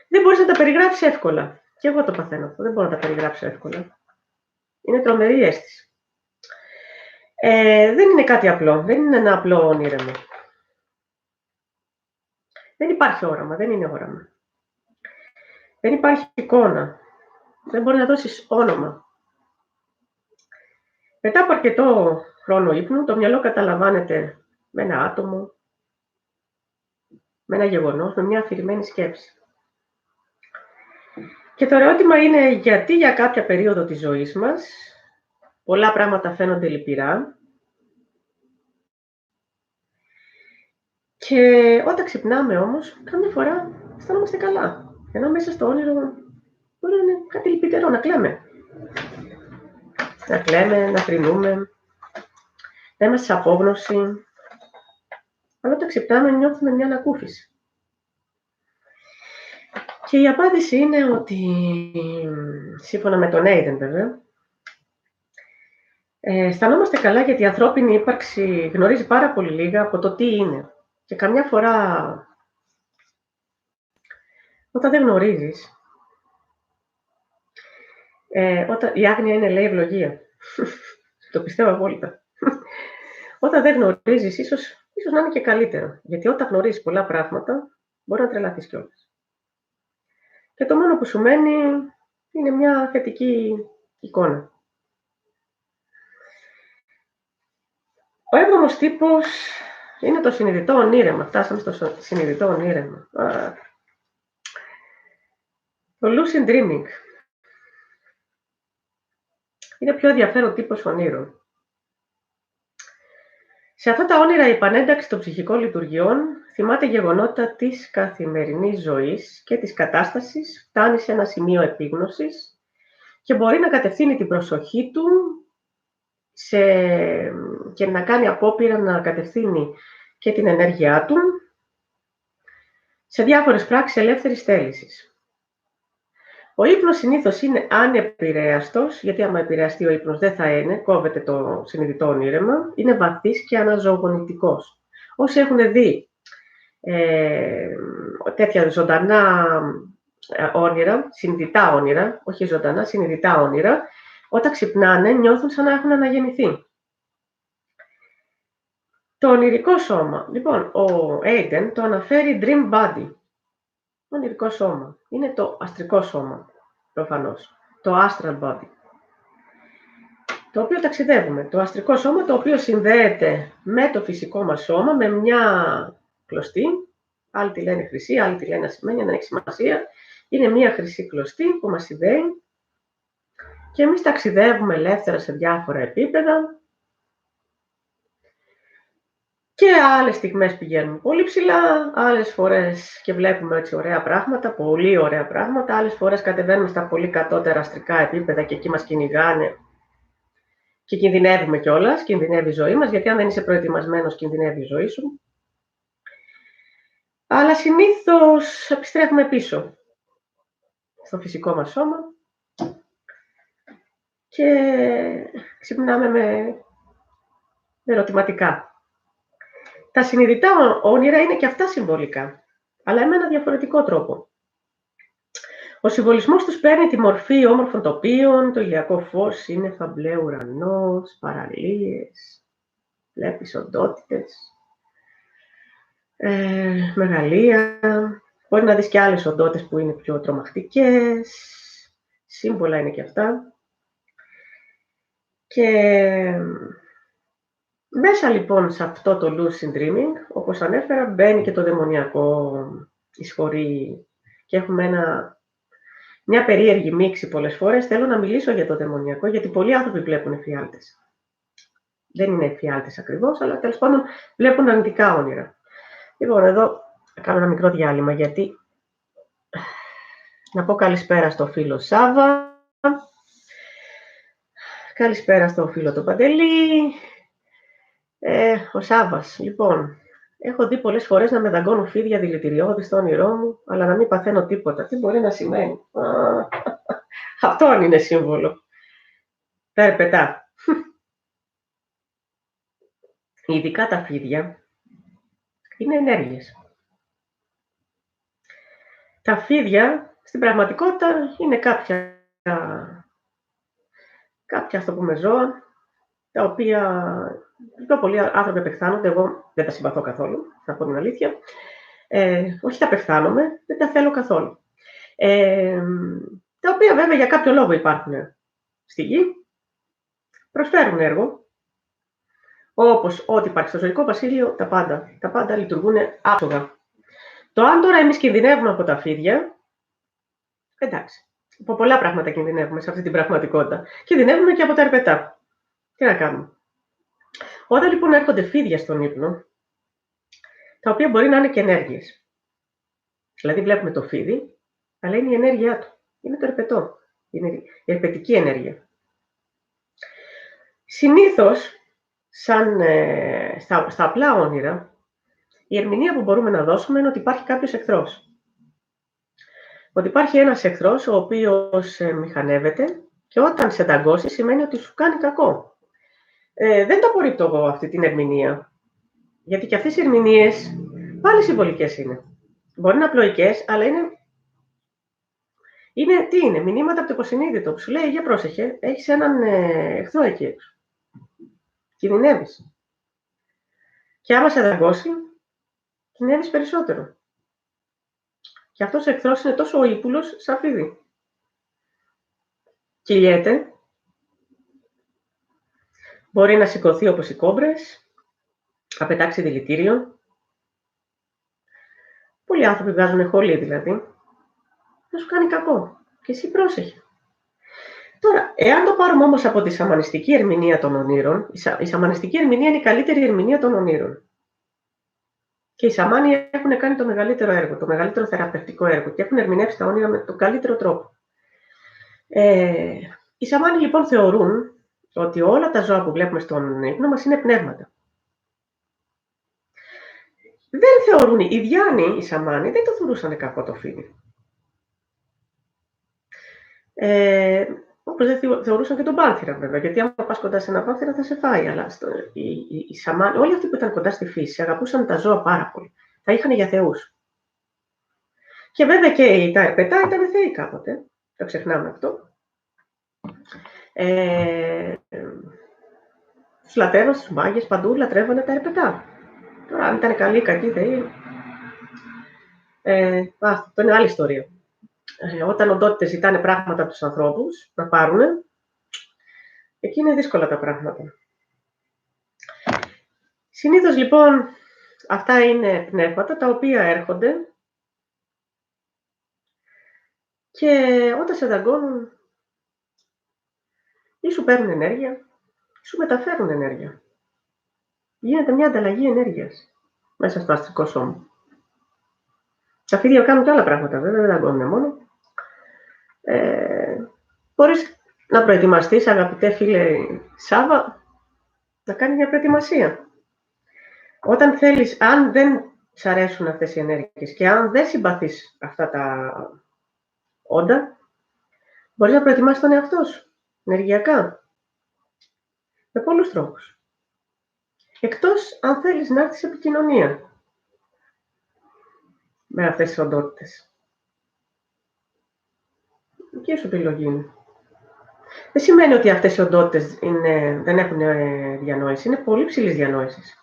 Δεν μπορείς να τα περιγράψεις εύκολα. Και εγώ το παθαίνω αυτό, δεν μπορώ να τα περιγράψω εύκολα. Είναι τρομερή αίσθηση. Δεν είναι κάτι απλό, δεν είναι ένα απλό όνειρεμα. Δεν υπάρχει όραμα, δεν είναι όραμα. Δεν υπάρχει εικόνα. Δεν μπορεί να δώσεις όνομα. Μετά από αρκετό χρόνο ύπνου, το μυαλό καταλαμβάνεται με ένα άτομο, με ένα γεγονός, με μια αφηρημένη σκέψη. Και το ερώτημα είναι γιατί για κάποια περίοδο της ζωής μας πολλά πράγματα φαίνονται λυπηρά και όταν ξυπνάμε όμως, καμιά φορά αισθανόμαστε καλά. Ενώ μέσα στο όνειρο μπορεί να είναι κάτι λυπητερό, να κλαίμε. Να κλαίμε, να θρηνούμε, να είμαστε σε απόγνωση. Αλλά όταν ξυπνάμε νιώθουμε μια ανακούφιση. Και η απάντηση είναι ότι, σύμφωνα με τον Έιντεν βέβαια, Αισθανόμαστε καλά γιατί η ανθρώπινη ύπαρξη γνωρίζει πάρα πολύ λίγα από το τι είναι. Και καμιά φορά, όταν δεν γνωρίζεις, η άγνοια είναι, λέει, ευλογία. Το πιστεύω απόλυτα. Όταν δεν γνωρίζεις, ίσως να είναι και καλύτερο. Γιατί όταν γνωρίζεις πολλά πράγματα, μπορεί να τρελαθείς κιόλας. Και το μόνο που σου μένει είναι μια θετική εικόνα. Ο 7ος τύπος είναι το συνειδητό ονείρεμα. Φτάσαμε στο συνειδητό ονείρεμα. Το lucid dreaming είναι πιο ενδιαφέρον τύπος ονείρων. Σε αυτά τα όνειρα η επανένταξη των ψυχικών λειτουργιών θυμάται γεγονότα της καθημερινής ζωής και της κατάστασης, φτάνει σε ένα σημείο επίγνωσης και μπορεί να κατευθύνει την προσοχή του και να κάνει απόπειρα να κατευθύνει και την ενέργειά του σε διάφορες πράξεις ελεύθερης θέλησης. Ο ύπνος συνήθως είναι ανεπηρέαστος, γιατί άμα επηρεαστεί ο ύπνος δεν θα είναι, κόβεται το συνειδητό ονείρεμα, είναι βαθύς και αναζωογονητικός. Όσοι έχουν δει τέτοια ζωντανά όνειρα, συνειδητά όνειρα, όχι ζωντανά, συνειδητά όνειρα, όταν ξυπνάνε νιώθουν σαν να έχουν αναγεννηθεί. Το ονειρικό σώμα. Λοιπόν, ο Aidan το αναφέρει dream body. Το ονειρικό σώμα. Είναι το αστρικό σώμα, προφανώς. Το astral body. Το οποίο ταξιδεύουμε. Το αστρικό σώμα, το οποίο συνδέεται με το φυσικό μας σώμα, με μια κλωστή. Άλλοι τη λένε χρυσή, άλλοι τη λένε ασημένια, δεν έχει σημασία. Είναι μια χρυσή κλωστή που μας συνδέει. Και εμείς ταξιδεύουμε ελεύθερα σε διάφορα επίπεδα. Και άλλες στιγμές πηγαίνουμε πολύ ψηλά, άλλες φορές και βλέπουμε έτσι ωραία πράγματα, πολύ ωραία πράγματα, άλλες φορές κατεβαίνουμε στα πολύ κατώτερα αστρικά επίπεδα και εκεί μας κυνηγάνε και κινδυνεύουμε κιόλας, κινδυνεύει η ζωή μας, γιατί αν δεν είσαι προετοιμασμένος κινδυνεύει η ζωή σου. Αλλά συνήθως επιστρέφουμε πίσω στο φυσικό μας σώμα και ξυπνάμε με ερωτηματικά. Τα συνειδητά όνειρα είναι και αυτά συμβολικά, αλλά με ένα διαφορετικό τρόπο. Ο συμβολισμός τους παίρνει τη μορφή όμορφων τοπίων, το ηλιακό φως, σύννεφα, μπλε ουρανός, παραλίες, βλέπεις οντότητες, μεγαλεία. Μπορεί να δεις και άλλες οντότητες που είναι πιο τρομακτικές, σύμβολα είναι και αυτά. Και μέσα λοιπόν σε αυτό το lucid dreaming, όπως ανέφερα, μπαίνει και το δαιμονιακό, εισχωρεί και έχουμε μια περίεργη μίξη πολλές φορές. Θέλω να μιλήσω για το δαιμονιακό, γιατί πολλοί άνθρωποι βλέπουν εφιάλτες. Δεν είναι εφιάλτες ακριβώς, αλλά τέλος πάντων βλέπουν αρνητικά όνειρα. Λοιπόν, εδώ θα κάνω ένα μικρό διάλειμμα, γιατί να πω καλησπέρα στο φίλο Σάβα. Καλησπέρα στο φίλο το Παντελή. Ο Σάββας, λοιπόν, έχω δει πολλές φορές να με δαγκώνουν φίδια δηλητηριώδη στο όνειρό μου, αλλά να μην παθαίνω τίποτα. Τι μπορεί να σημαίνει? Αυτό αν είναι σύμβολο. Τα ερπετά. Ειδικά τα φίδια είναι ενέργειες. Τα φίδια στην πραγματικότητα είναι κάποια ας το πούμε ζώα, τα οποία πιο πολλοί άνθρωποι απεχθάνονται. Εγώ δεν τα συμπαθώ καθόλου, θα πω την αλήθεια. Όχι τα απεχθάνομαι, δεν τα θέλω καθόλου. Τα οποία βέβαια για κάποιο λόγο υπάρχουν στη γη, προσφέρουν έργο, όπως ό,τι υπάρχει στο ζωικό βασίλειο, τα πάντα λειτουργούν άψογα. Το αν τώρα εμείς κινδυνεύουμε από τα φίδια, εντάξει, από πολλά πράγματα κινδυνεύουμε σε αυτή την πραγματικότητα. Κινδυνεύουμε και από τα ερπετά. Τι να κάνουμε? Όταν λοιπόν έρχονται φίδια στον ύπνο, τα οποία μπορεί να είναι και ενέργειες. Δηλαδή βλέπουμε το φίδι, αλλά είναι η ενέργειά του. Είναι το ερπετό. Είναι η ερπετική ενέργεια. Συνήθως, στα απλά όνειρα, η ερμηνεία που μπορούμε να δώσουμε είναι ότι υπάρχει κάποιος εχθρός. Ότι υπάρχει ένας εχθρός ο οποίος μηχανεύεται και όταν σε δαγκώσει σημαίνει ότι σου κάνει κακό. Δεν το απορρίπτω εγώ αυτή την ερμηνεία. Γιατί και αυτές οι ερμηνείες πάλι συμβολικές είναι. Μπορεί να είναι απλοϊκές, αλλά τι είναι, μηνύματα από το υποσυνείδητο που σου λέει, για πρόσεχε, έχεις έναν εχθρό εκεί έξω. Κινδυνεύεις. Και άμα σε δαγκώσει, κινδυνεύεις περισσότερο. Και αυτός ο εχθρός είναι τόσο ούπουλος σαν φίδι. Κυλιέται. Μπορεί να σηκωθεί όπως οι κόμπρες, να πετάξει δηλητήριο. Πολλοί άνθρωποι βγάζουν χολή δηλαδή. Να σου κάνει κακό. Και εσύ πρόσεχε. Τώρα, εάν το πάρουμε όμως από τη σαμανιστική ερμηνεία των ονείρων, η σαμανιστική ερμηνεία είναι η καλύτερη ερμηνεία των ονείρων. Και οι σαμάνοι έχουν κάνει το μεγαλύτερο έργο, το μεγαλύτερο θεραπευτικό έργο και έχουν ερμηνεύσει τα όνειρα με τον καλύτερο τρόπο. Οι σαμάνοι λοιπόν θεωρούν ότι όλα τα ζώα που βλέπουμε στον ύπνο μας είναι πνεύματα. Δεν θεωρούν, οι Διάνοι, οι σαμάνοι, δεν το θεωρούσαν κακό το φίδι. Όπως δεν θεωρούσαν και τον πάνθυρα βέβαια, γιατί άμα πας κοντά σε ένα πάνθυρα θα σε φάει. Αλλά οι σαμάνοι, όλοι αυτοί που ήταν κοντά στη φύση, αγαπούσαν τα ζώα πάρα πολύ. Τα είχαν για θεούς. Και βέβαια και τα ερπετά ήταν θεοί κάποτε. Το ξεχνάμε αυτό. Τους λατρεύαν, στους μάγες, παντού λατρεύανε τα ερπετά. Τώρα, αν ήταν καλοί ή κακοί θεοί, αυτό είναι άλλη ιστορία. Όταν οντότητες ζητάνε πράγματα από τους ανθρώπους να πάρουνε, εκεί είναι δύσκολα τα πράγματα. Συνήθως λοιπόν αυτά είναι πνεύματα τα οποία έρχονται και όταν σε δαγκώνουν ή σου παίρνουν ενέργεια ή σου μεταφέρουν ενέργεια. Γίνεται μια ανταλλαγή ενέργειας μέσα στο αστρικό σώμα. Τα φίδια κάνουν και άλλα πράγματα βέβαια, δεν δαγκώνουν μόνο. Μπορείς να προετοιμαστείς, αγαπητέ φίλε Σάβα, να κάνεις μια προετοιμασία. Όταν θέλεις, αν δεν σ' αρέσουν αυτές οι ενέργειες και αν δεν συμπαθείς αυτά τα όντα, μπορείς να προετοιμάσεις τον εαυτό σου, ενεργειακά, με πολλούς τρόπους. Εκτός αν θέλεις να έρθεις σε επικοινωνία με αυτές τις οντότητες. Δική σου επιλογή είναι. Δεν σημαίνει ότι αυτές οι οντότητες δεν έχουν διανόηση, είναι πολύ ψηλής διανόησης.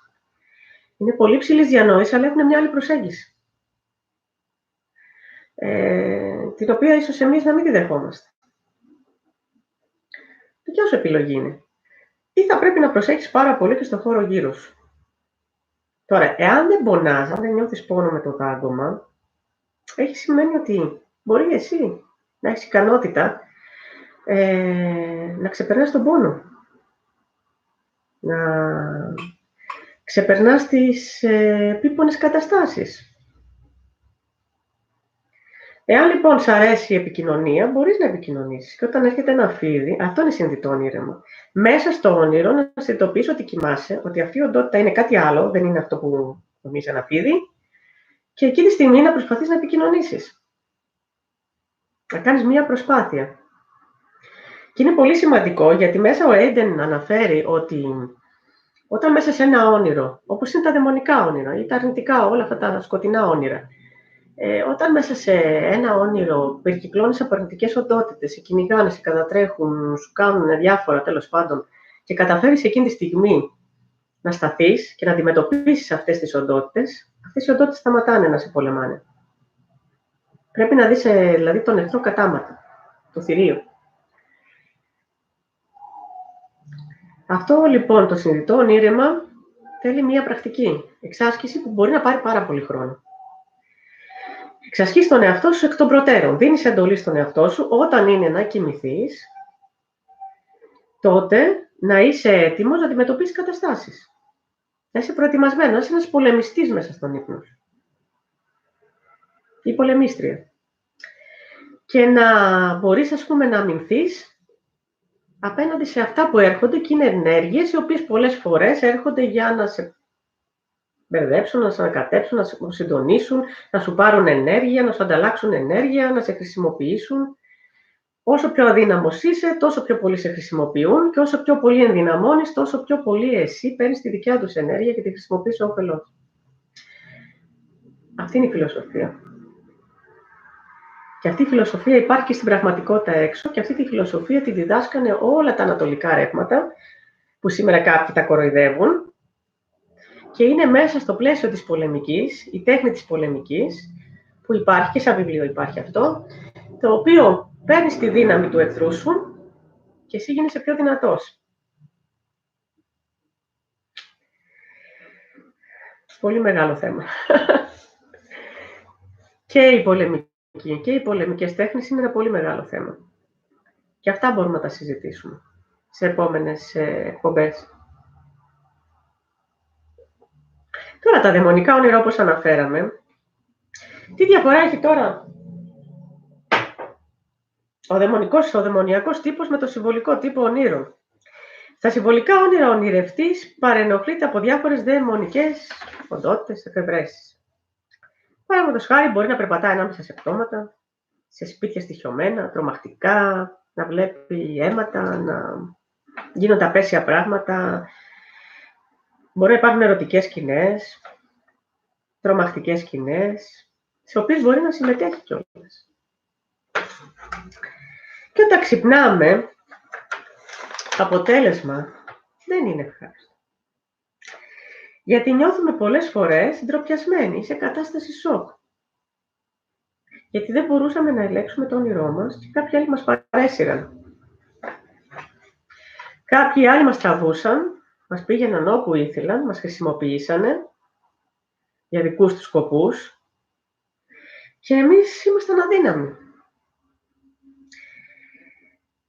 Είναι πολύ ψηλής διανόησης, αλλά έχουν μια άλλη προσέγγιση. Την οποία ίσως εμείς να μην τη δεχόμαστε. Δικιά σου επιλογή είναι. Ή θα πρέπει να προσέχεις πάρα πολύ και στον χώρο γύρω σου. Τώρα, εάν δεν πονάς, αν δεν νιώθεις πόνο με το δάγκωμα, έχει σημαίνει ότι μπορεί εσύ να έχεις ικανότητα να ξεπερνάς τον πόνο. Να ξεπερνάς τις επίπονες καταστάσεις. Εάν λοιπόν σ' αρέσει η επικοινωνία, μπορείς να επικοινωνήσεις. Και όταν έρχεται ένα φίδι, αυτό είναι συνειδητό όνειρεμα. Μέσα στο όνειρο να συνειδητοποιείς ότι κοιμάσαι, ότι αυτή η οντότητα είναι κάτι άλλο, δεν είναι αυτό που νομίζει ένα φίδι, και εκείνη τη στιγμή να προσπαθείς να επικοινωνήσεις. Να κάνεις μία προσπάθεια. Και είναι πολύ σημαντικό, γιατί μέσα ο Έιντεν αναφέρει ότι όταν μέσα σε ένα όνειρο, όπως είναι τα δαιμονικά όνειρα ή τα αρνητικά, όλα αυτά τα σκοτεινά όνειρα, όταν μέσα σε ένα όνειρο περικυκλώνεις από αρνητικές οντότητες, σε κυνηγάνε, σε κατατρέχουν, σου κάνουν διάφορα τέλος πάντων και καταφέρεις εκείνη τη στιγμή να σταθείς και να αντιμετωπίσεις αυτές τις οντότητες, αυτές οι οντότητες σταματάνε να σε πολεμάνε. Πρέπει να δεις δηλαδή τον εχθρό κατάματα, το θηρίο. Αυτό λοιπόν το συνειδητό ονείρεμα θέλει μία πρακτική εξάσκηση που μπορεί να πάρει πάρα πολύ χρόνο. Εξασκείς τον εαυτό σου εκ των προτέρων. Δίνεις εντολή στον εαυτό σου όταν είναι να κοιμηθείς, τότε να είσαι έτοιμος να αντιμετωπίσεις καταστάσεις. Να είσαι προετοιμασμένος, να είσαι ένας πολεμιστής μέσα στον ύπνο σου. Ή πολεμίστρια. Και να μπορείς, ας πούμε, να αμυνθείς απέναντι σε αυτά που έρχονται και είναι ενέργειες οι οποίες πολλές φορές έρχονται για να σε μπερδέψουν, να σε ανακατέψουν, να σε συντονίσουν, να σου πάρουν ενέργεια, να σου ανταλλάξουν ενέργεια, να σε χρησιμοποιήσουν. Όσο πιο αδύναμος είσαι, τόσο πιο πολύ σε χρησιμοποιούν και όσο πιο πολύ ενδυναμώνεις, τόσο πιο πολύ εσύ παίρνεις τη δικιά τους ενέργεια και τη χρησιμοποιείς όφελός. Αυτή είναι η φιλοσοφία. Και αυτή η φιλοσοφία υπάρχει και στην πραγματικότητα έξω και αυτή τη φιλοσοφία τη διδάσκανε όλα τα ανατολικά ρεύματα, που σήμερα κάποιοι τα κοροϊδεύουν, και είναι μέσα στο πλαίσιο της πολεμικής, η τέχνη της πολεμικής, που υπάρχει και σαν βιβλίο υπάρχει αυτό, το οποίο παίρνεις τη δύναμη του εχθρού σου και εσύ γίνεσαι πιο δυνατός. Πολύ μεγάλο θέμα. Και η πολεμική και οι πολεμικές τέχνες είναι ένα πολύ μεγάλο θέμα. Και αυτά μπορούμε να τα συζητήσουμε σε επόμενες εκπομπές. Τώρα τα δαιμονικά όνειρα, όπως αναφέραμε, τι διαφορά έχει τώρα ο δαιμονιακός τύπος με το συμβολικό τύπο ονείρων? Στα συμβολικά όνειρα ο ονειρευτής παρενοχλείται από διάφορες δαιμονικές οντότητες, εφευρέσεις. Παραδείγματος χάρη, μπορεί να περπατάει ανάμεσα σε πτώματα, σε σπίτια στοιχειωμένα, τρομακτικά, να βλέπει αίματα, να γίνονται απέσια πράγματα. Μπορεί να υπάρχουν ερωτικές σκηνές, τρομακτικές σκηνές, σε οποίες μπορεί να συμμετέχει κιόλας. Και όταν ξυπνάμε, το αποτέλεσμα δεν είναι ευχάριστο. Γιατί νιώθουμε πολλές φορές ντροπιασμένοι, σε κατάσταση σοκ. Γιατί δεν μπορούσαμε να ελέγξουμε το όνειρό μας και κάποιοι άλλοι μας παρέσυραν. Κάποιοι άλλοι μας τραβούσαν, μας πήγαιναν όπου ήθελαν, μας χρησιμοποιήσανε για δικούς τους σκοπούς και εμείς ήμασταν αδύναμοι.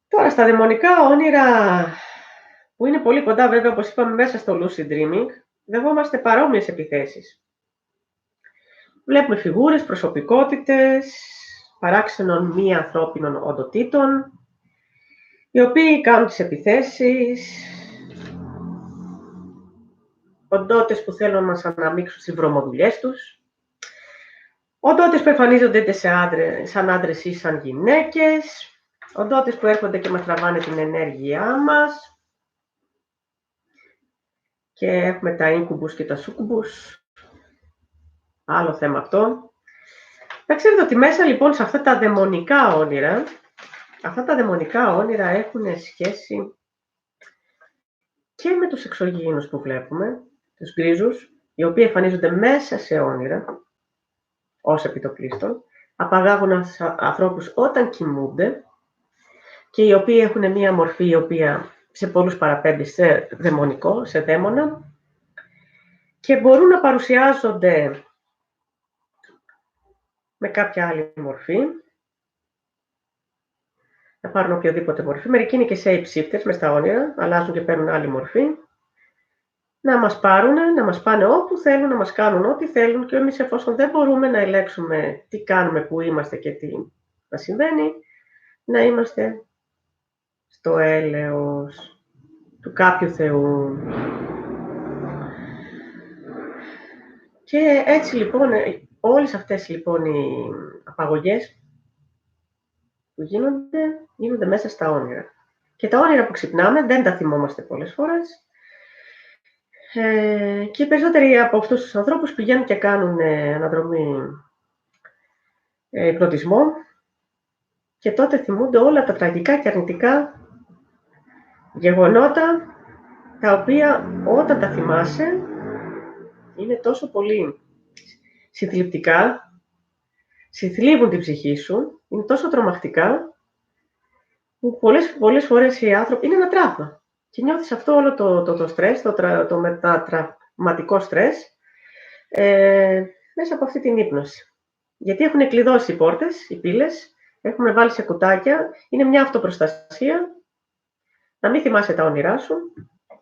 Τώρα, στα δαιμονικά όνειρα, που είναι πολύ κοντά βέβαια, όπως είπαμε, μέσα στο lucid dreaming, δεχόμαστε παρόμοιες επιθέσεις. Βλέπουμε φιγούρες, προσωπικότητες, παράξενων μη ανθρώπινων οντοτήτων, οι οποίοι κάνουν τις επιθέσεις, οντότητες που θέλουν να μας αναμίξουν στις βρωμοδουλειές τους, οντότητες που εμφανίζονται είτε σαν άντρες ή σαν γυναίκες, οντότητες που έρχονται και μας τραβάνε την ενέργειά μας, και έχουμε τα incubus και τα succubus, άλλο θέμα αυτό. Να ξέρετε ότι μέσα λοιπόν σε αυτά τα δαιμονικά όνειρα έχουν σχέση και με τους εξωγήινους που βλέπουμε, τους γκρίζους, οι οποίοι εμφανίζονται μέσα σε όνειρα, ως επιτοπλίστων, απαγάγουν ανθρώπους όταν κοιμούνται και οι οποίοι έχουν μία μορφή η οποία σε πολλούς παραπέμπει σε δαιμονικό, σε δαίμονα, και μπορούν να παρουσιάζονται με κάποια άλλη μορφή, να πάρουν οποιοδήποτε μορφή. Μερικοί είναι και shape shifters μες στα όνειρα, αλλάζουν και παίρνουν άλλη μορφή. Να μας πάρουν, να μας πάνε όπου θέλουν, να μας κάνουν ό,τι θέλουν, και εμείς, εφόσον δεν μπορούμε να ελέγξουμε τι κάνουμε, που είμαστε και τι μας συμβαίνει, να είμαστε στο έλεος του κάποιου Θεού. Και έτσι λοιπόν, όλες αυτές λοιπόν οι απαγωγές που γίνονται μέσα στα όνειρα. Και τα όνειρα που ξυπνάμε δεν τα θυμόμαστε πολλές φορές. Και οι περισσότεροι από αυτούς τους ανθρώπους πηγαίνουν και κάνουν αναδρομή υπνοτισμό, και τότε θυμούνται όλα τα τραγικά και αρνητικά γεγονότα, τα οποία όταν τα θυμάσαι είναι τόσο πολύ συθλιπτικά, συθλίβουν την ψυχή σου, είναι τόσο τρομακτικά, που πολλές φορές οι άνθρωποι είναι ένα τραύμα. Και νιώθεις αυτό όλο το στρες, το μετατραυματικό στρες, μέσα από αυτή την ύπνωση. Γιατί έχουν κλειδώσει οι πόρτες, οι πύλες, έχουμε βάλει σε κουτάκια, είναι μια αυτοπροστασία, να μην θυμάσαι τα όνειρά σου,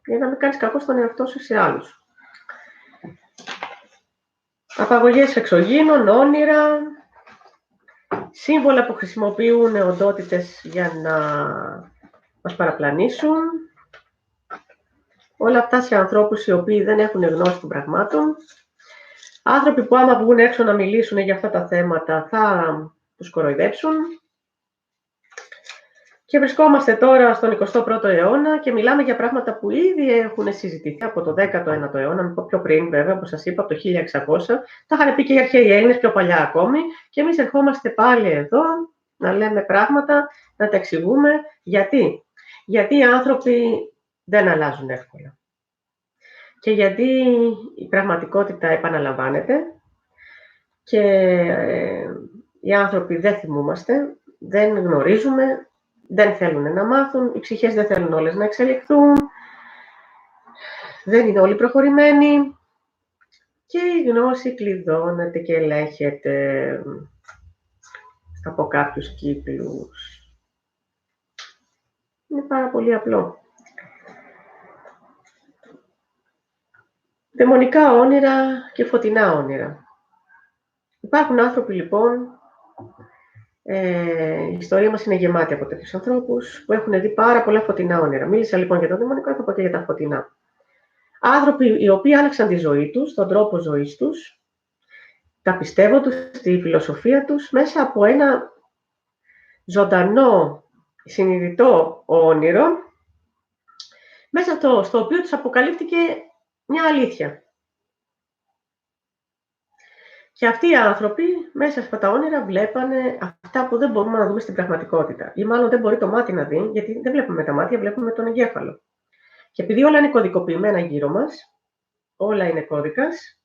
για να μην κάνεις κακό στον εαυτό σου σε άλλους. Απαγωγές εξωγήινων, όνειρα, σύμβολα που χρησιμοποιούν οντότητες για να μας παραπλανήσουν. Όλα αυτά σε ανθρώπους οι οποίοι δεν έχουν γνώση των πραγμάτων. Άνθρωποι που άμα βγουν έξω να μιλήσουν για αυτά τα θέματα θα τους κοροϊδέψουν. Και βρισκόμαστε τώρα στον 21ο αιώνα και μιλάμε για πράγματα που ήδη έχουν συζητηθεί από το 19ο αιώνα, πιο πριν βέβαια, όπως σας είπα, από το 1600. Τα είχαν πει και οι αρχαίοι Έλληνες πιο παλιά ακόμη. Και εμείς ερχόμαστε πάλι εδώ να λέμε πράγματα, να τα εξηγούμε. Γιατί? Γιατί οι άνθρωποι δεν αλλάζουν εύκολα. Και γιατί η πραγματικότητα επαναλαμβάνεται και οι άνθρωποι δεν θυμούμαστε, δεν γνωρίζουμε, δεν θέλουν να μάθουν, οι ψυχές δεν θέλουν όλες να εξελιχθούν, δεν είναι όλοι προχωρημένοι και η γνώση κλειδώνεται και ελέγχεται από κάποιους κύκλους. Είναι πάρα πολύ απλό. Δαιμονικά όνειρα και φωτεινά όνειρα. Υπάρχουν άνθρωποι λοιπόν, η ιστορία μας είναι γεμάτη από τέτοιους ανθρώπους που έχουν δει πάρα πολλά φωτεινά όνειρα. Μίλησα λοιπόν για το δαιμονικό, θα πω και για τα φωτεινά. Άνθρωποι οι οποίοι άλλαξαν τη ζωή τους, τον τρόπο ζωής τους, τα πιστεύω τους, τη φιλοσοφία τους, μέσα από ένα ζωντανό, συνειδητό όνειρο, μέσα στο οποίο τους αποκαλύφθηκε μια αλήθεια. Και αυτοί οι άνθρωποι μέσα στα τα όνειρα βλέπανε αυτά που δεν μπορούμε να δούμε στην πραγματικότητα. Ή μάλλον δεν μπορεί το μάτι να δει, γιατί δεν βλέπουμε τα μάτια, βλέπουμε τον εγκέφαλο. Και επειδή όλα είναι κωδικοποιημένα γύρω μας, όλα είναι κώδικας,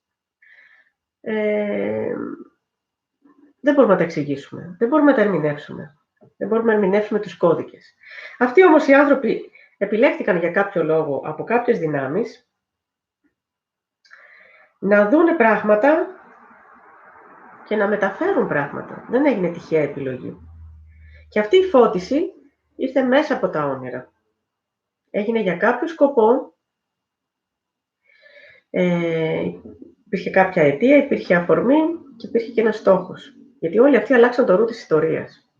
δεν μπορούμε να τα εξηγήσουμε, δεν μπορούμε να τα ερμηνεύσουμε. Δεν μπορούμε να ερμηνεύσουμε τους κώδικες. Αυτοί όμως οι άνθρωποι επιλέχθηκαν για κάποιο λόγο από κάποιες δυνάμεις να δούνε πράγματα και να μεταφέρουν πράγματα. Δεν έγινε τυχαία επιλογή. Και αυτή η φώτιση ήρθε μέσα από τα όνειρα. Έγινε για κάποιο σκοπό, υπήρχε κάποια αιτία, υπήρχε αφορμή και υπήρχε και ένας στόχος. Γιατί όλοι αυτοί αλλάξαν το ρου της ιστορίας.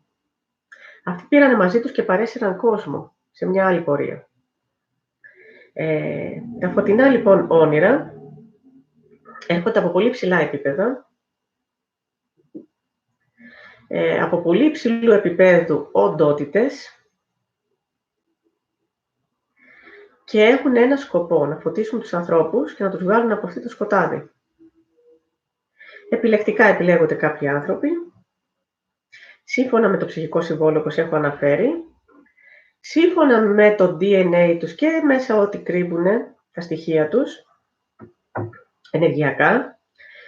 Αυτοί πήραν μαζί τους και παρέσυραν κόσμο σε μια άλλη πορεία. Τα φωτεινά λοιπόν όνειρα έρχονται από πολύ ψηλά επίπεδα, από πολύ ψηλού επίπεδου οντότητες και έχουν ένα σκοπό, να φωτίσουν τους ανθρώπους και να τους βγάλουν από αυτό το σκοτάδι. Επιλεκτικά επιλέγονται κάποιοι άνθρωποι, σύμφωνα με το ψυχικό συμβόλαιο όπως έχω αναφέρει, σύμφωνα με το DNA τους και μέσα ό,τι κρύβουν τα στοιχεία τους, ενεργειακά,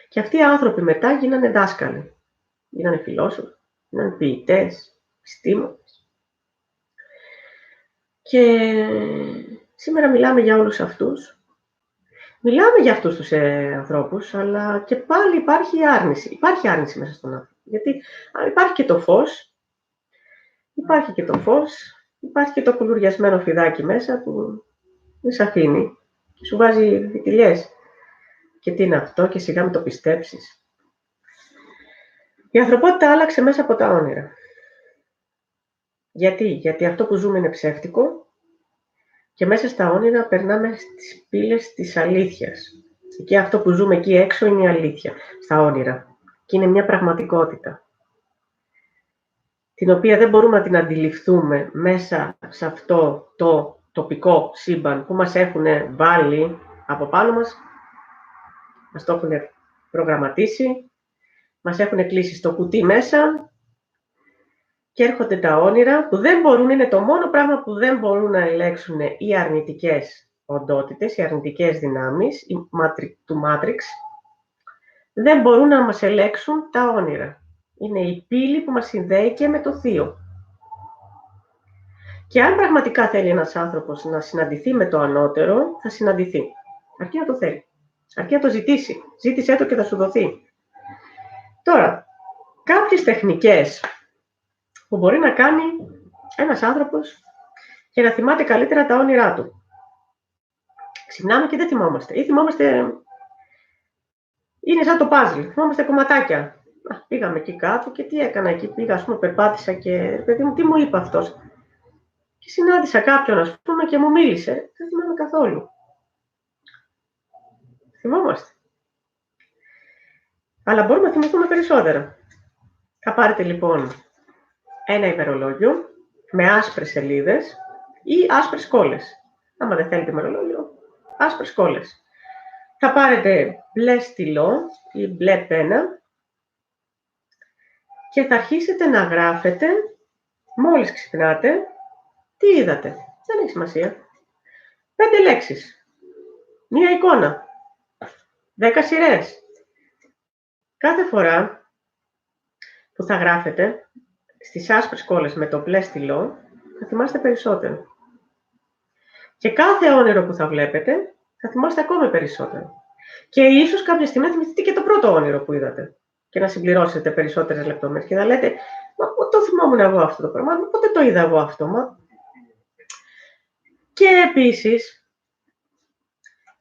και αυτοί οι άνθρωποι μετά γίνανε δάσκαλοι, γίνανε φιλόσοφοι, γίνανε ποιητές, επιστήμονες. Και σήμερα μιλάμε για όλους αυτούς. Μιλάμε για αυτούς τους ανθρώπους, αλλά και πάλι υπάρχει άρνηση. Υπάρχει άρνηση μέσα στον άνθρωπο. Γιατί υπάρχει και το φως, υπάρχει και το κουλουριασμένο φιδάκι μέσα που δεν σε αφήνει και σου βάζει φιτιλιές. Και τι είναι αυτό και σιγά μην το πιστέψεις. Η ανθρωπότητα άλλαξε μέσα από τα όνειρα. Γιατί αυτό που ζούμε είναι ψεύτικο και μέσα στα όνειρα περνάμε στις πύλες της αλήθειας. Και αυτό που ζούμε εκεί έξω είναι η αλήθεια, στα όνειρα. Και είναι μια πραγματικότητα, την οποία δεν μπορούμε να την αντιληφθούμε μέσα σε αυτό το τοπικό σύμπαν που μας έχουν βάλει από πάνω μας το έχουν προγραμματίσει, μας έχουν κλείσει στο κουτί μέσα και έρχονται τα όνειρα που δεν μπορούν, είναι το μόνο πράγμα που δεν μπορούν να ελέγξουν οι αρνητικές οντότητες, οι αρνητικές δυνάμεις του Matrix, δεν μπορούν να μας ελέγξουν τα όνειρα. Είναι η πύλη που μας συνδέει και με το θείο. Και αν πραγματικά θέλει ένας άνθρωπος να συναντηθεί με το ανώτερο, θα συναντηθεί. Αρκεί να το θέλει. Αρκεί να το ζητήσει. Ζήτησέ το και θα σου δοθεί. Τώρα, κάποιες τεχνικές που μπορεί να κάνει ένας άνθρωπος για να θυμάται καλύτερα τα όνειρά του. Ξυπνάμε και δεν θυμόμαστε. Ή θυμόμαστε, είναι σαν το πάζλ, θυμόμαστε κομματάκια. Πήγαμε εκεί κάτω και τι έκανα εκεί, πήγα, ας πούμε, περπάτησα και παιδί μου, τι μου είπε αυτός. Και συνάντησα κάποιον, ας πούμε, και μου μίλησε. Δεν θυμάμαι καθόλου. Θυμόμαστε. Αλλά μπορούμε να θυμηθούμε περισσότερα. Θα πάρετε λοιπόν ένα ημερολόγιο, με άσπρες σελίδες ή άσπρες κόλλες. Άμα δεν θέλετε μερολόγιο, άσπρες κόλλες. Θα πάρετε μπλε στυλό ή μπλε πένα και θα αρχίσετε να γράφετε, μόλις ξυπνάτε, τι είδατε. Δεν έχει σημασία. 5 λέξεις. Μία εικόνα. 10 σειρές. Κάθε φορά που θα γράφετε στις άσπρες κόλλες με το μπλε στυλό, θα θυμάστε περισσότερο. Και κάθε όνειρο που θα βλέπετε, θα θυμάστε ακόμη περισσότερο. Και ίσως κάποια στιγμή θα θυμηθείτε και το πρώτο όνειρο που είδατε και να συμπληρώσετε περισσότερες λεπτομέρειες και θα λέτε, μα πού το θυμόμουν εγώ αυτό το πράγμα, πότε το είδα εγώ αυτό, μα. Και επίσης,